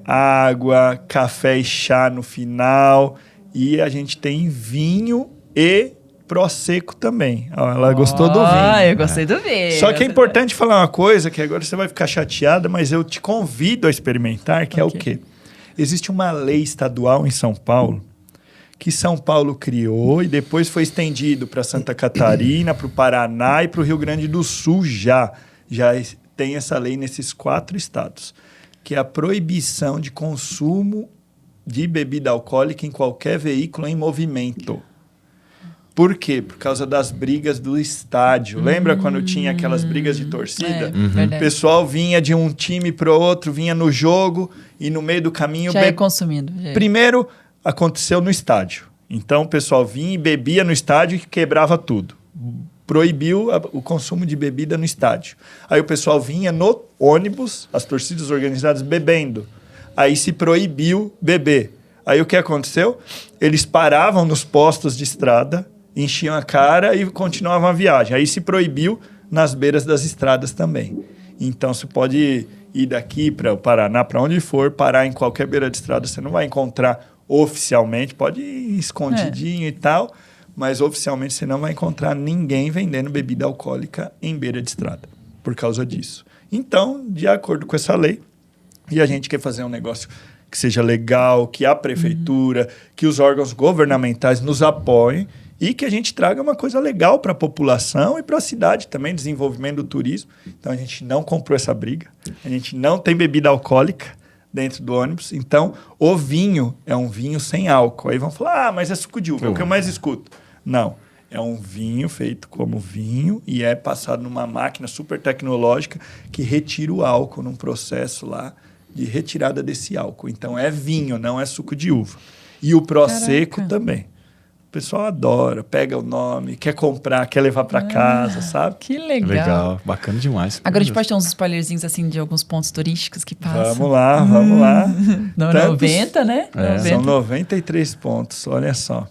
água, café e chá no final. E a gente tem vinho e Prosecco também. Ela gostou do vinho. Ah, eu gostei do vinho. Só que é importante falar uma coisa, que agora você vai ficar chateada, mas eu te convido a experimentar, que é o quê? Existe uma lei estadual em São Paulo, que São Paulo criou e depois foi estendido para Santa Catarina, para o Paraná e para o Rio Grande do Sul já. Já tem essa lei nesses 4 estados, que é a proibição de consumo de bebida alcoólica em qualquer veículo em movimento. Por quê? Por causa das brigas do estádio. Lembra quando tinha aquelas brigas de torcida? O pessoal vinha de um time para o outro, vinha no jogo e no meio do caminho... Já é consumindo. Primeiro, aconteceu no estádio. Então, o pessoal vinha e bebia no estádio e quebrava tudo. Proibiu o consumo de bebida no estádio. Aí o pessoal vinha no ônibus, as torcidas organizadas, bebendo. Aí se proibiu beber. Aí o que aconteceu? Eles paravam nos postos de estrada, enchiam a cara e continuavam a viagem. Aí se proibiu nas beiras das estradas também. Então, você pode ir daqui para o Paraná, para onde for, parar em qualquer beira de estrada. Você não vai encontrar oficialmente, pode ir escondidinho e tal, mas oficialmente você não vai encontrar ninguém vendendo bebida alcoólica em beira de estrada, por causa disso. Então, de acordo com essa lei, e a gente quer fazer um negócio que seja legal, que a prefeitura, que os órgãos governamentais nos apoiem e que a gente traga uma coisa legal para a população e para a cidade também, desenvolvimento do turismo. Então, a gente não comprou essa briga, a gente não tem bebida alcoólica dentro do ônibus. Então, o vinho é um vinho sem álcool. Aí vão falar, mas é suco de uva, é o que eu mais escuto. Não, é um vinho feito como vinho e é passado numa máquina super tecnológica que retira o álcool num processo lá de retirada desse álcool. Então, é vinho, não é suco de uva. E o Prosecco também. O pessoal adora, pega o nome, quer comprar, quer levar para casa, sabe? Que legal. Legal, bacana demais. Agora a gente pode ter uns spoilerzinhos assim de alguns pontos turísticos que passam. Vamos lá. Não, 90, né? São 93 pontos, olha só.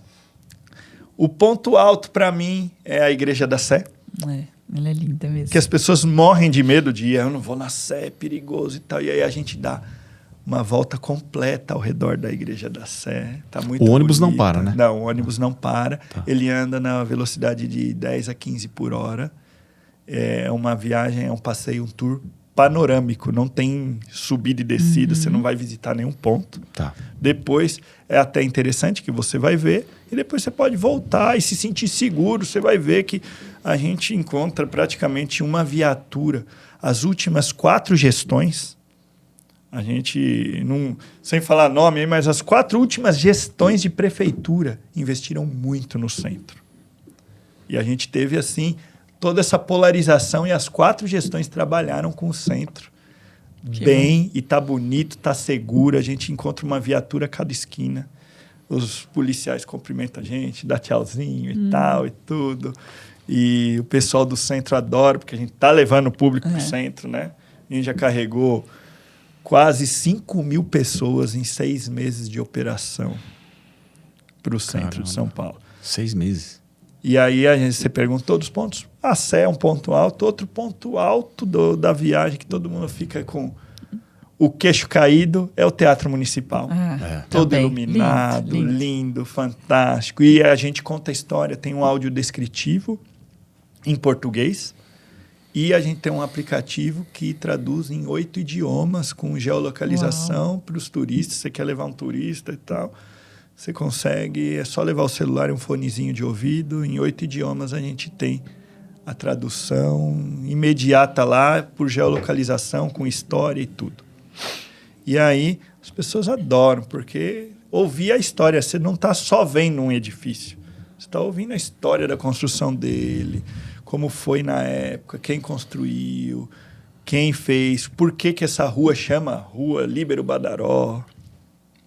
O ponto alto para mim é a Igreja da Sé. Ela é linda mesmo. Que as pessoas morrem de medo de ir, eu não vou na Sé, é perigoso e tal. E aí a gente dá uma volta completa ao redor da Igreja da Sé. Tá muito o ônibus bonita. Não para, né? Não, o ônibus não para. Tá. Ele anda na velocidade de 10 a 15 por hora. É uma viagem, é um passeio, um tour panorâmico. Não tem subida e descida, você não vai visitar nenhum ponto. Tá. Depois, é até interessante que você vai ver. E depois você pode voltar e se sentir seguro. Você vai ver que a gente encontra praticamente uma viatura. As últimas 4 gestões... A gente, sem falar nome, mas as 4 últimas gestões de prefeitura investiram muito no centro. E a gente teve, assim, toda essa polarização e as 4 gestões trabalharam com o centro. Bem, e tá bonito, tá seguro, a gente encontra uma viatura a cada esquina. Os policiais cumprimentam a gente, dá tchauzinho e tal e tudo. E o pessoal do centro adora, porque a gente tá levando o público pro centro, né? A gente já carregou quase 5 mil pessoas em 6 meses de operação para o centro de São Paulo. 6 meses. E aí você pergunta todos os pontos. A Sé é um ponto alto. Outro ponto alto da viagem que todo mundo fica com o queixo caído é o Teatro Municipal. Todo também. Iluminado, lindo, fantástico. E a gente conta a história. Tem um áudio descritivo em português. E a gente tem um aplicativo que traduz em 8 idiomas, com geolocalização para os turistas. Você quer levar um turista e tal, você consegue, é só levar o celular e um fonezinho de ouvido. Em 8 idiomas a gente tem a tradução imediata lá, por geolocalização, com história e tudo. E aí as pessoas adoram, porque ouvir a história, você não está só vendo um edifício, você está ouvindo a história da construção dele, como foi na época, quem construiu, quem fez, por que essa rua chama Rua Líbero Badaró.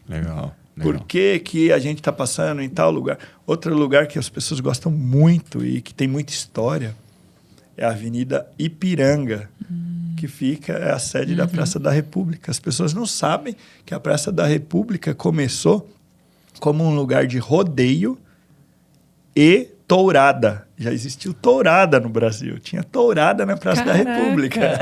Legal. Por que a gente está passando em tal lugar. Outro lugar que as pessoas gostam muito e que tem muita história é a Avenida Ipiranga, que é a sede da Praça da República. As pessoas não sabem que a Praça da República começou como um lugar de rodeio e tourada. Já existiu tourada no Brasil. Tinha tourada na Praça da República.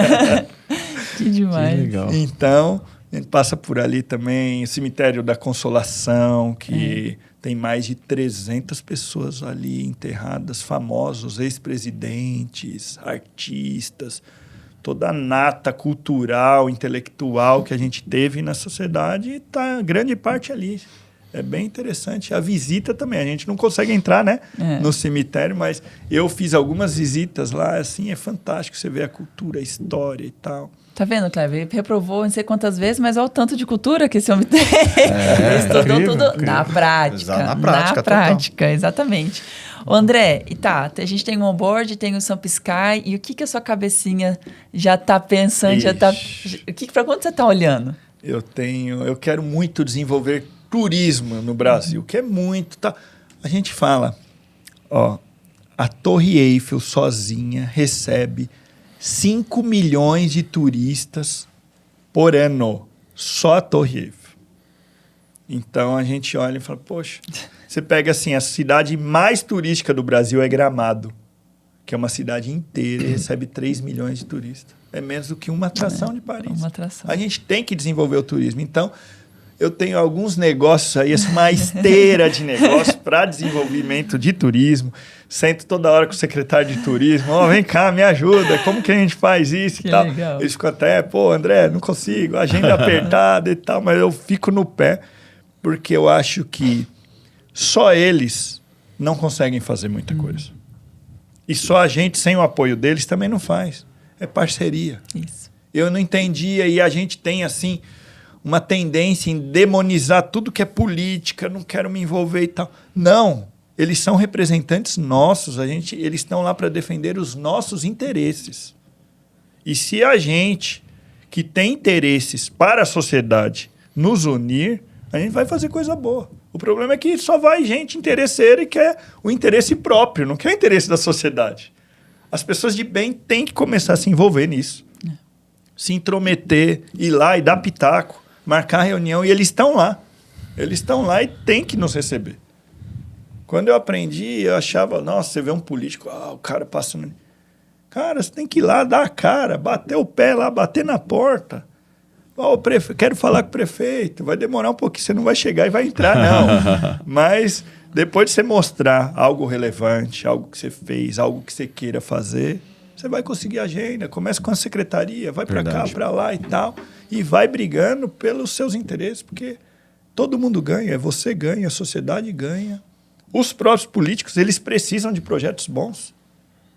Que demais. Que legal. Então, A gente passa por ali também, o Cemitério da Consolação, que tem mais de 300 pessoas ali enterradas, famosos, ex-presidentes, artistas, toda a nata cultural, intelectual que a gente teve na sociedade, está grande parte ali. É bem interessante. A visita também, a gente não consegue entrar, né, no cemitério, mas eu fiz algumas visitas lá, assim, é fantástico, você vê a cultura, a história e tal. Tá vendo, Cleber? Reprovou não sei quantas vezes, mas olha o tanto de cultura que esse homem tem. Ele estudou incrível, tudo incrível. na prática. Na prática, na prática, exatamente. Ô, André, e tá, a gente tem o onboard, tem o Samp Sky, e o que a sua cabecinha já tá pensando, pra quando você tá olhando? Eu quero muito desenvolver turismo no Brasil, que é muito, tá? A gente fala, ó, a Torre Eiffel sozinha recebe 5 milhões de turistas por ano, só a Torre Eiffel. Então a gente olha e fala, poxa, você pega assim, a cidade mais turística do Brasil é Gramado, que é uma cidade inteira e recebe 3 milhões de turistas. É menos do que uma atração de Paris. Uma atração. A gente tem que desenvolver o turismo. Então, eu tenho alguns negócios aí, uma esteira de negócios para desenvolvimento de turismo. Sento toda hora com o secretário de turismo. Vem cá, me ajuda. Como que a gente faz isso e tal? Legal. Eles ficam até, André, não consigo. Agenda apertada e tal. Mas eu fico no pé porque eu acho que só eles não conseguem fazer muita coisa. E só a gente, sem o apoio deles, também não faz. É parceria. Isso. Eu não entendia e a gente tem, assim, uma tendência em demonizar tudo que é política, não quero me envolver e tal. Não, eles são representantes nossos, eles estão lá para defender os nossos interesses. E se a gente, que tem interesses para a sociedade, nos unir, a gente vai fazer coisa boa. O problema é que só vai gente interesseira e quer o interesse próprio, não quer o interesse da sociedade. As pessoas de bem têm que começar a se envolver nisso. Se intrometer, ir lá e dar pitaco, marcar reunião, e eles estão lá. Eles estão lá e têm que nos receber. Quando eu aprendi, eu achava, nossa, você vê um político, o cara passando... Cara, você tem que ir lá, dar a cara, bater o pé lá, bater na porta. Quero falar com o prefeito, vai demorar um pouquinho, você não vai chegar e vai entrar, não. Mas depois de você mostrar algo relevante, algo que você fez, algo que você queira fazer, você vai conseguir agenda, começa com a secretaria, vai para cá, para lá e tal, e vai brigando pelos seus interesses, porque todo mundo ganha, você ganha, a sociedade ganha. Os próprios políticos, eles precisam de projetos bons.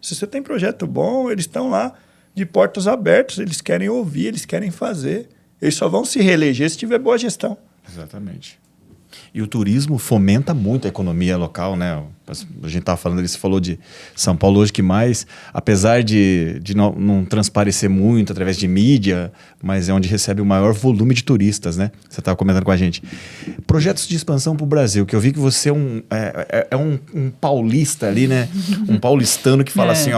Se você tem projeto bom, eles estão lá de portas abertas, eles querem ouvir, eles querem fazer. Eles só vão se reeleger se tiver boa gestão. Exatamente. E o turismo fomenta muito a economia local, né? A gente estava falando, você falou de São Paulo hoje que mais, apesar de não transparecer muito através de mídia, mas é onde recebe o maior volume de turistas, né? Você estava comentando com a gente. Projetos de expansão para o Brasil, que eu vi que você é um paulista ali, né? Um paulistano que fala assim,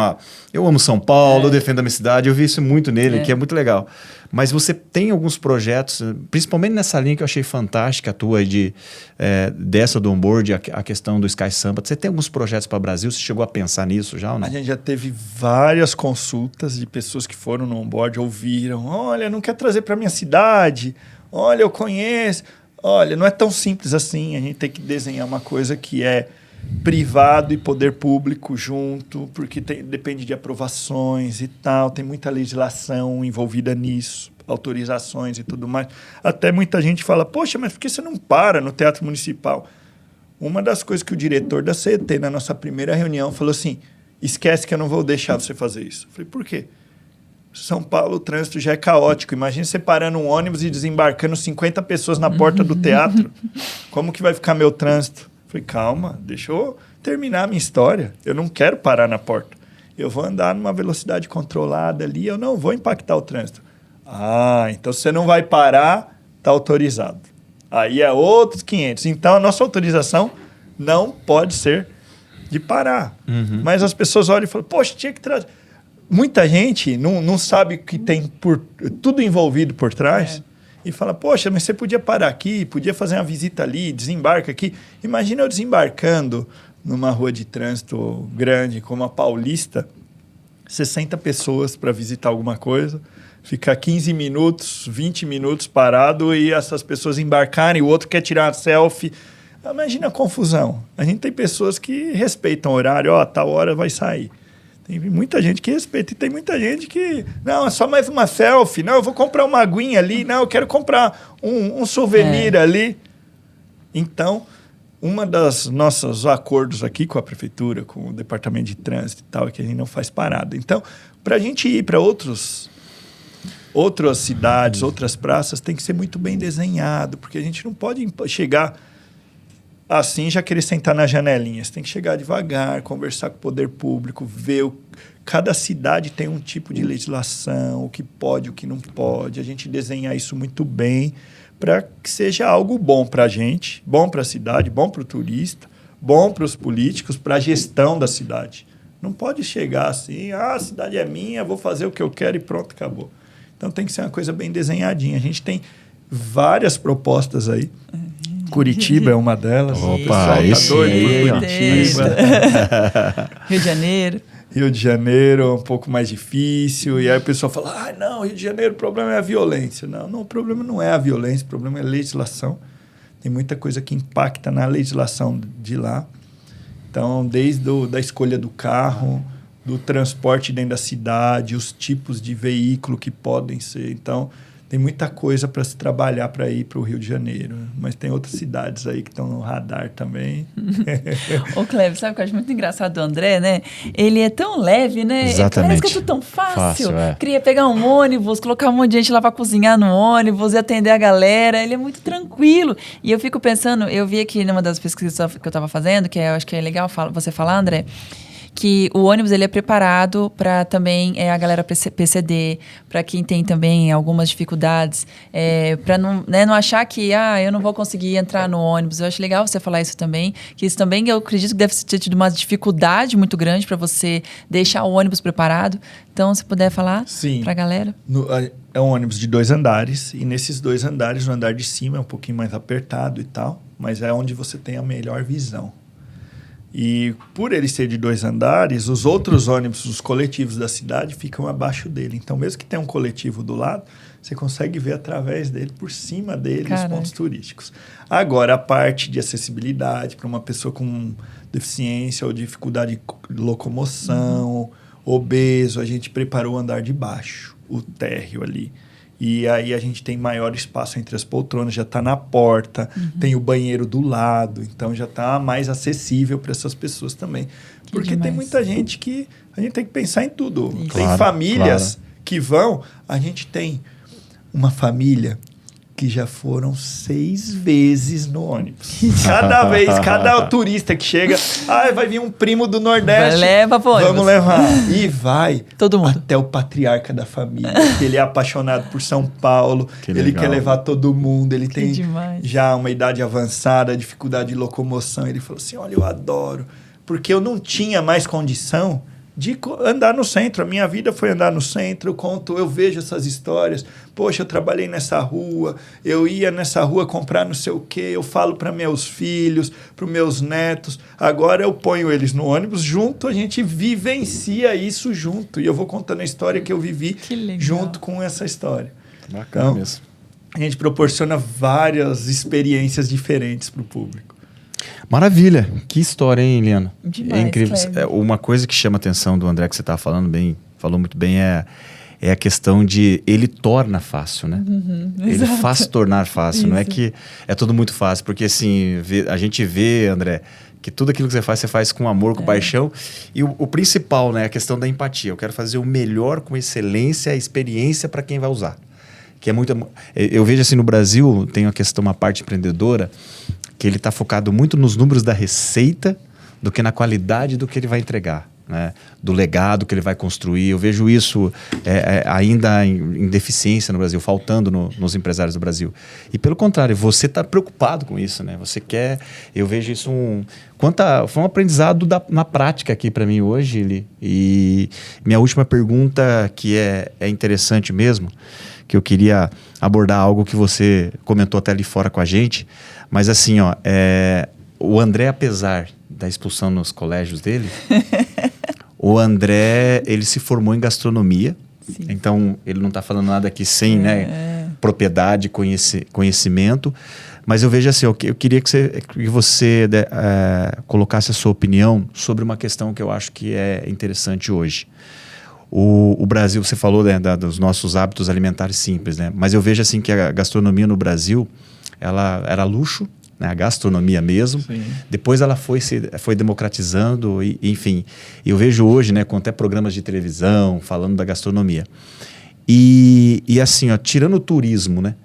eu amo São Paulo, eu defendo a minha cidade, eu vi isso muito nele, que é muito legal. Mas você tem alguns projetos, principalmente nessa linha que eu achei fantástica a tua, dessa do onboard, a questão do Sky Sampa. Você tem alguns projetos para o Brasil? Você chegou a pensar nisso já ou não? A gente já teve várias consultas de pessoas que foram no onboard, ouviram, olha, não quer trazer para minha cidade, olha, eu conheço. Olha, não é tão simples assim, a gente tem que desenhar uma coisa que é privado e poder público junto, porque depende de aprovações e tal, tem muita legislação envolvida nisso, autorizações e tudo mais. Até muita gente fala, poxa, mas por que você não para no Teatro Municipal? Uma das coisas que o diretor da CET, na nossa primeira reunião, falou assim, esquece que eu não vou deixar você fazer isso. Eu falei, por quê? São Paulo, o trânsito já é caótico. Imagina você parando um ônibus e desembarcando 50 pessoas na porta do teatro. Como que vai ficar meu trânsito? Falei, calma, deixa eu terminar a minha história. Eu não quero parar na porta. Eu vou andar numa velocidade controlada ali, eu não vou impactar o trânsito. Então você não vai parar, está autorizado. Aí é outros 500. Então a nossa autorização não pode ser de parar. Mas as pessoas olham e falam, poxa, tinha que trazer... Muita gente não sabe que tem tudo envolvido por trás. E fala, poxa, mas você podia parar aqui, podia fazer uma visita ali, desembarca aqui. Imagina eu desembarcando numa rua de trânsito grande como a Paulista, 60 pessoas para visitar alguma coisa, ficar 15 minutos, 20 minutos parado e essas pessoas embarcarem, o outro quer tirar uma selfie. Imagina a confusão. A gente tem pessoas que respeitam o horário, tal hora vai sair. Tem muita gente que respeita e tem muita gente que... Não, é só mais uma selfie. Não, eu vou comprar uma aguinha ali. Não, eu quero comprar um souvenir ali. Então, uma das nossos acordos aqui com a prefeitura, com o departamento de trânsito e tal, é que a gente não faz parada. Então, para a gente ir para outras cidades, outras praças, tem que ser muito bem desenhado, porque a gente não pode chegar assim já querer sentar na janelinha. Você tem que chegar devagar, conversar com o poder público, ver... Cada cidade tem um tipo de legislação, o que pode, o que não pode. A gente desenhar isso muito bem para que seja algo bom para a gente, bom para a cidade, bom para o turista, bom para os políticos, para a gestão da cidade. Não pode chegar assim, a cidade é minha, vou fazer o que eu quero e pronto, acabou. Então tem que ser uma coisa bem desenhadinha. A gente tem várias propostas aí. Curitiba é uma delas. Opa, o pessoal tá doido por Curitiba. Rio de Janeiro. Rio de Janeiro é um pouco mais difícil. E aí o pessoal fala, não, Rio de Janeiro, o problema é a violência. Não, o problema não é a violência, o problema é a legislação. Tem muita coisa que impacta na legislação de lá. Então, desde da escolha do carro, do transporte dentro da cidade, os tipos de veículo que podem ser. Então, tem muita coisa para se trabalhar para ir para o Rio de Janeiro. Mas tem outras cidades aí que estão no radar também. Ô, Cleber, sabe o que eu acho muito engraçado do André, né? Ele é tão leve, né? Exatamente. Parece que é tudo tão fácil. É. Queria pegar um ônibus, colocar um monte de gente lá para cozinhar no ônibus e atender a galera. Ele é muito tranquilo. E eu fico pensando, eu vi aqui numa das pesquisas que eu estava fazendo, que eu acho que é legal você falar, André, que o ônibus ele é preparado para também a galera PCD, para quem tem também algumas dificuldades, para não achar que eu não vou conseguir entrar no ônibus. Eu acho legal você falar isso também, que isso também eu acredito que deve ter tido uma dificuldade muito grande para você deixar o ônibus preparado. Então, se puder falar para a galera. É um ônibus de 2 andares, e nesses 2 andares, o andar de cima é um pouquinho mais apertado e tal, mas é onde você tem a melhor visão. E por ele ser de 2 andares, os outros ônibus, os coletivos da cidade, ficam abaixo dele. Então, mesmo que tenha um coletivo do lado, você consegue ver através dele, por cima dele, os pontos turísticos. Agora, a parte de acessibilidade para uma pessoa com deficiência ou dificuldade de locomoção, obeso, a gente preparou o andar de baixo, o térreo ali. E aí a gente tem maior espaço entre as poltronas, já está na porta, tem o banheiro do lado, então já está mais acessível para essas pessoas também. Porque tem muita gente que a gente tem que pensar em tudo. Isso. Tem famílias que vão, a gente tem uma família que já foram 6 vezes no ônibus. Cada vez, cada turista que chega, vai vir um primo do Nordeste. Leva pro ônibus. Vamos levar. E vai todo mundo. Até o patriarca da família, que ele é apaixonado por São Paulo, ele quer levar todo mundo, ele tem já uma idade avançada, dificuldade de locomoção. Ele falou assim, olha, eu adoro, porque eu não tinha mais condição de andar no centro. A minha vida foi andar no centro. Eu vejo essas histórias. Poxa, eu trabalhei nessa rua, eu ia nessa rua comprar não sei o quê, eu falo para meus filhos, para os meus netos. Agora eu ponho eles no ônibus junto, a gente vivencia isso junto. E eu vou contando a história que eu vivi junto com essa história. Bacana então, mesmo. A gente proporciona várias experiências diferentes para o público. Maravilha. Que história, hein, Eliana? Demais, é incrível. Uma coisa que chama a atenção do André, que você estava falou muito bem, é a questão de ele torna fácil, né? Ele faz tornar fácil. Isso. Não é que é tudo muito fácil, porque assim, a gente vê, André, que tudo aquilo que você faz com amor, com paixão. E o principal, né, é a questão da empatia. Eu quero fazer o melhor com excelência, a experiência para quem vai usar. Que é muito. Eu vejo assim, no Brasil, tem uma parte empreendedora que ele está focado muito nos números da receita do que na qualidade do que ele vai entregar, né? Do legado que ele vai construir. Eu vejo isso ainda em deficiência no Brasil, faltando nos empresários do Brasil. E pelo contrário, você está preocupado com isso, né? Você quer... Eu vejo isso foi um aprendizado na prática aqui para mim hoje, Eli. E minha última pergunta, que é interessante mesmo, que eu queria abordar algo que você comentou até ali fora com a gente, mas assim, o André, apesar da expulsão nos colégios dele, o André, ele se formou em gastronomia, Sim. Então, ele não está falando nada aqui sem propriedade, conhecimento. Mas eu vejo assim, eu queria que você colocasse a sua opinião sobre uma questão que eu acho que é interessante hoje. O Brasil, você falou dos nossos hábitos alimentares simples, né? Mas eu vejo assim que a gastronomia no Brasil, ela era luxo, né? A gastronomia mesmo. Sim. Depois ela foi democratizando, enfim. Eu vejo hoje, né, com até programas de televisão falando da gastronomia. E assim, ó, tirando o turismo, né?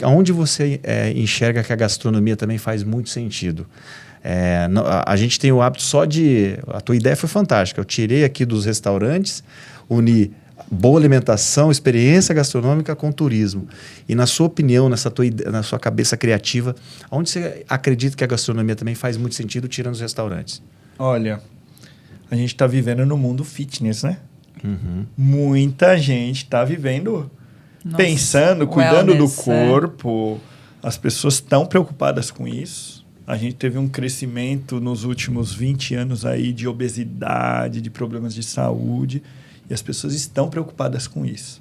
Onde você enxerga que a gastronomia também faz muito sentido? A gente tem o hábito A tua ideia foi fantástica. Eu tirei aqui dos restaurantes, uni boa alimentação, experiência gastronômica com turismo. E na sua opinião, na sua cabeça criativa, onde você acredita que a gastronomia também faz muito sentido, tirando os restaurantes? Olha, a gente está vivendo no mundo fitness, né? Uhum. Muita gente está vivendo... pensando, cuidando do corpo. As pessoas estão preocupadas com isso. A gente teve um crescimento nos últimos 20 anos aí de obesidade, de problemas de saúde. E as pessoas estão preocupadas com isso.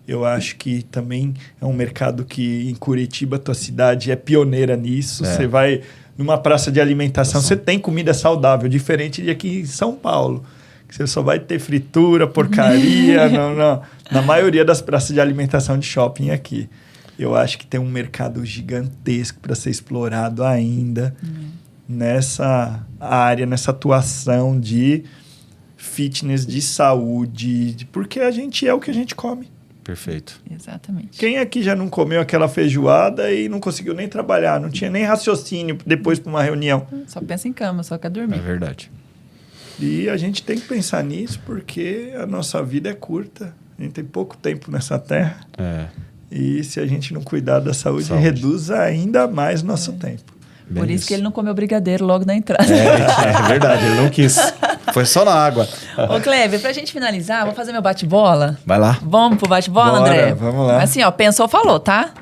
Eu acho que também é um mercado que em Curitiba, tua cidade, é pioneira nisso. Você vai numa praça de alimentação, você tem comida saudável, diferente de aqui em São Paulo. Você só vai ter fritura, porcaria, na maioria das praças de alimentação de shopping aqui. Eu acho que tem um mercado gigantesco para ser explorado ainda nessa área, nessa atuação de fitness, de saúde, porque a gente é o que a gente come. Perfeito. Exatamente. Quem aqui já não comeu aquela feijoada e não conseguiu nem trabalhar, não tinha nem raciocínio depois para uma reunião? Só pensa em cama, só quer dormir. É verdade. E a gente tem que pensar nisso porque a nossa vida é curta. A gente tem pouco tempo nessa terra. E se a gente não cuidar da saúde, reduz ainda mais nosso tempo. Bem Por isso que ele não comeu brigadeiro logo na entrada. É verdade, ele não quis. Foi só na água. Ô, Kleber, pra gente finalizar, vou fazer meu bate-bola. Vai lá. Vamos pro bate-bola, André? Vamos lá. Assim, ó, pensou, falou, tá?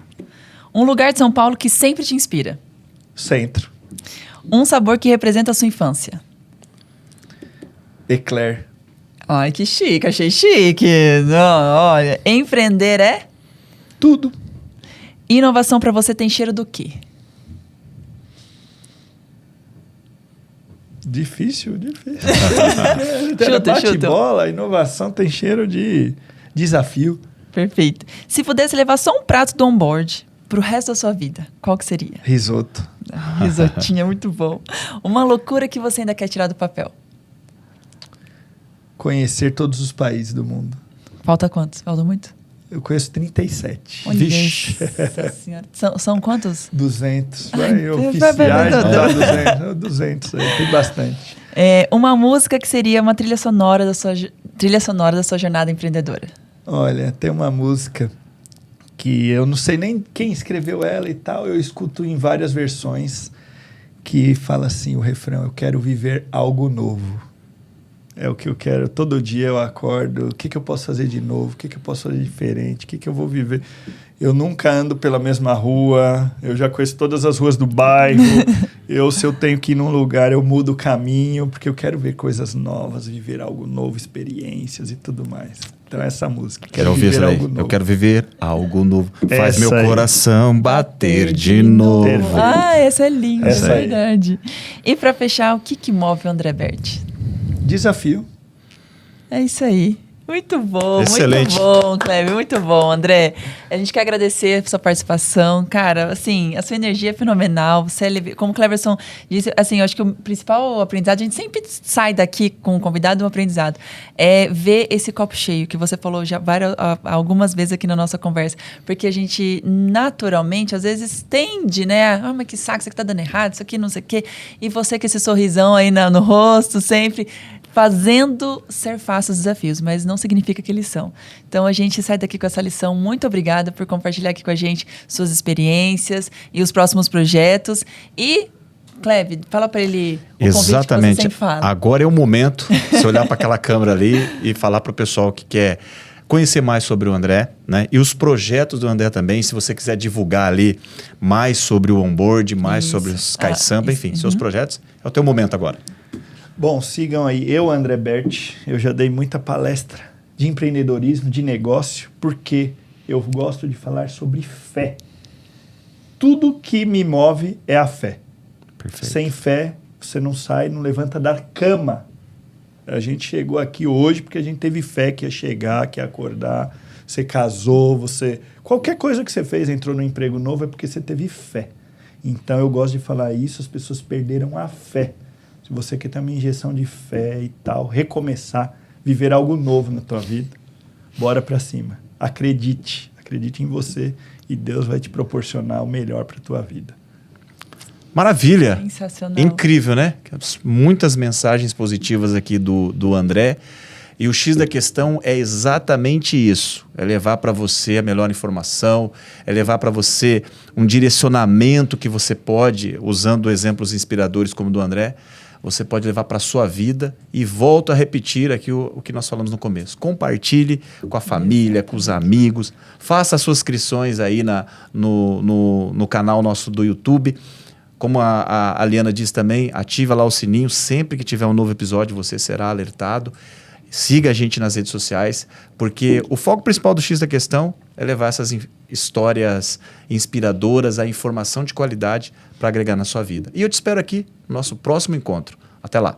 Um lugar de São Paulo que sempre te inspira. Centro. Um sabor que representa a sua infância. Eclair. Ai, que chique, achei chique. Não, olha, empreender é? Tudo. Inovação pra você tem cheiro do quê? Difícil. Chuta. Bola, inovação tem cheiro de desafio. Perfeito. Se pudesse levar só um prato do onboard pro resto da sua vida, qual que seria? Risoto. Risotinho é muito bom. Uma loucura que você ainda quer tirar do papel. Conhecer todos os países do mundo. Falta quantos? Falta muito? Eu conheço 37. Olha, vixe. Nossa senhora. São quantos? 200. Vai, 200. Tem bastante. Uma música que seria uma trilha sonora da sua jornada empreendedora. Olha, tem uma música que eu não sei nem quem escreveu ela e tal. Eu escuto em várias versões que fala assim, o refrão: eu quero viver algo novo. É o que eu quero. Todo dia eu acordo. O que eu posso fazer de novo? O que eu posso fazer diferente? O que eu vou viver? Eu nunca ando pela mesma rua. Eu já conheço todas as ruas do bairro. Se eu tenho que ir num lugar, eu mudo o caminho, porque eu quero ver coisas novas, viver algo novo, experiências e tudo mais. Então, essa música. Quero viver algo novo. Eu quero viver algo novo. Faz Essa meu coração bater de novo. Perfeito. Essa é linda, é Essa aí. verdade. E para fechar, o que move o André Berti? Desafio. É isso aí. Muito bom, Excelente. Muito bom, Kleber, muito bom, André. A gente quer agradecer a sua participação. Cara, assim, a sua energia é fenomenal. Você é, como o Cleverson disse, assim, eu acho que o principal aprendizado, a gente sempre sai daqui com o convidado um aprendizado, é ver esse copo cheio, que você falou já algumas vezes aqui na nossa conversa. Porque a gente, naturalmente, às vezes tende, né? Mas que saco, isso aqui tá dando errado, isso aqui não sei o quê. E você com esse sorrisão aí no rosto, sempre fazendo ser fácil os desafios, mas não significa que eles são. Então, a gente sai daqui com essa lição. Muito obrigada por compartilhar aqui com a gente suas experiências e os próximos projetos. E, Cleve, fala para ele o convite que você sempre fala. Agora é o momento de você olhar para aquela câmera ali e falar para o pessoal que quer conhecer mais sobre o André, né? E os projetos do André também, se você quiser divulgar ali mais sobre o onboard, mais sobre o Sky Sampa, enfim, seus projetos, é o teu momento agora. Bom, sigam aí. André Berti. Eu já dei muita palestra de empreendedorismo, de negócio, porque eu gosto de falar sobre fé. Tudo que me move é a fé. Perfeito. Sem fé, você não sai, não levanta da cama. A gente chegou aqui hoje porque a gente teve fé que ia chegar, que ia acordar. Você casou, você... Qualquer coisa que você fez, entrou no emprego novo, é porque você teve fé. Então, eu gosto de falar isso, as pessoas perderam a fé. Se você quer ter uma injeção de fé e tal, recomeçar, viver algo novo na tua vida, bora pra cima. Acredite em você e Deus vai te proporcionar o melhor pra tua vida. Maravilha. Sensacional. Incrível, né? Muitas mensagens positivas aqui do André. E o X da questão é exatamente isso. É levar para você a melhor informação, é levar para você um direcionamento que você pode, usando exemplos inspiradores como o do André, você pode levar para a sua vida. E volto a repetir aqui o que nós falamos no começo. Compartilhe com a família, com os amigos. Faça as suas inscrições aí no canal nosso do YouTube. Como a Liana disse também, ativa lá o sininho. Sempre que tiver um novo episódio, você será alertado. Siga a gente nas redes sociais, porque o foco principal do X da Questão é levar essas histórias inspiradoras, a informação de qualidade para agregar na sua vida. E eu te espero aqui no nosso próximo encontro. Até lá!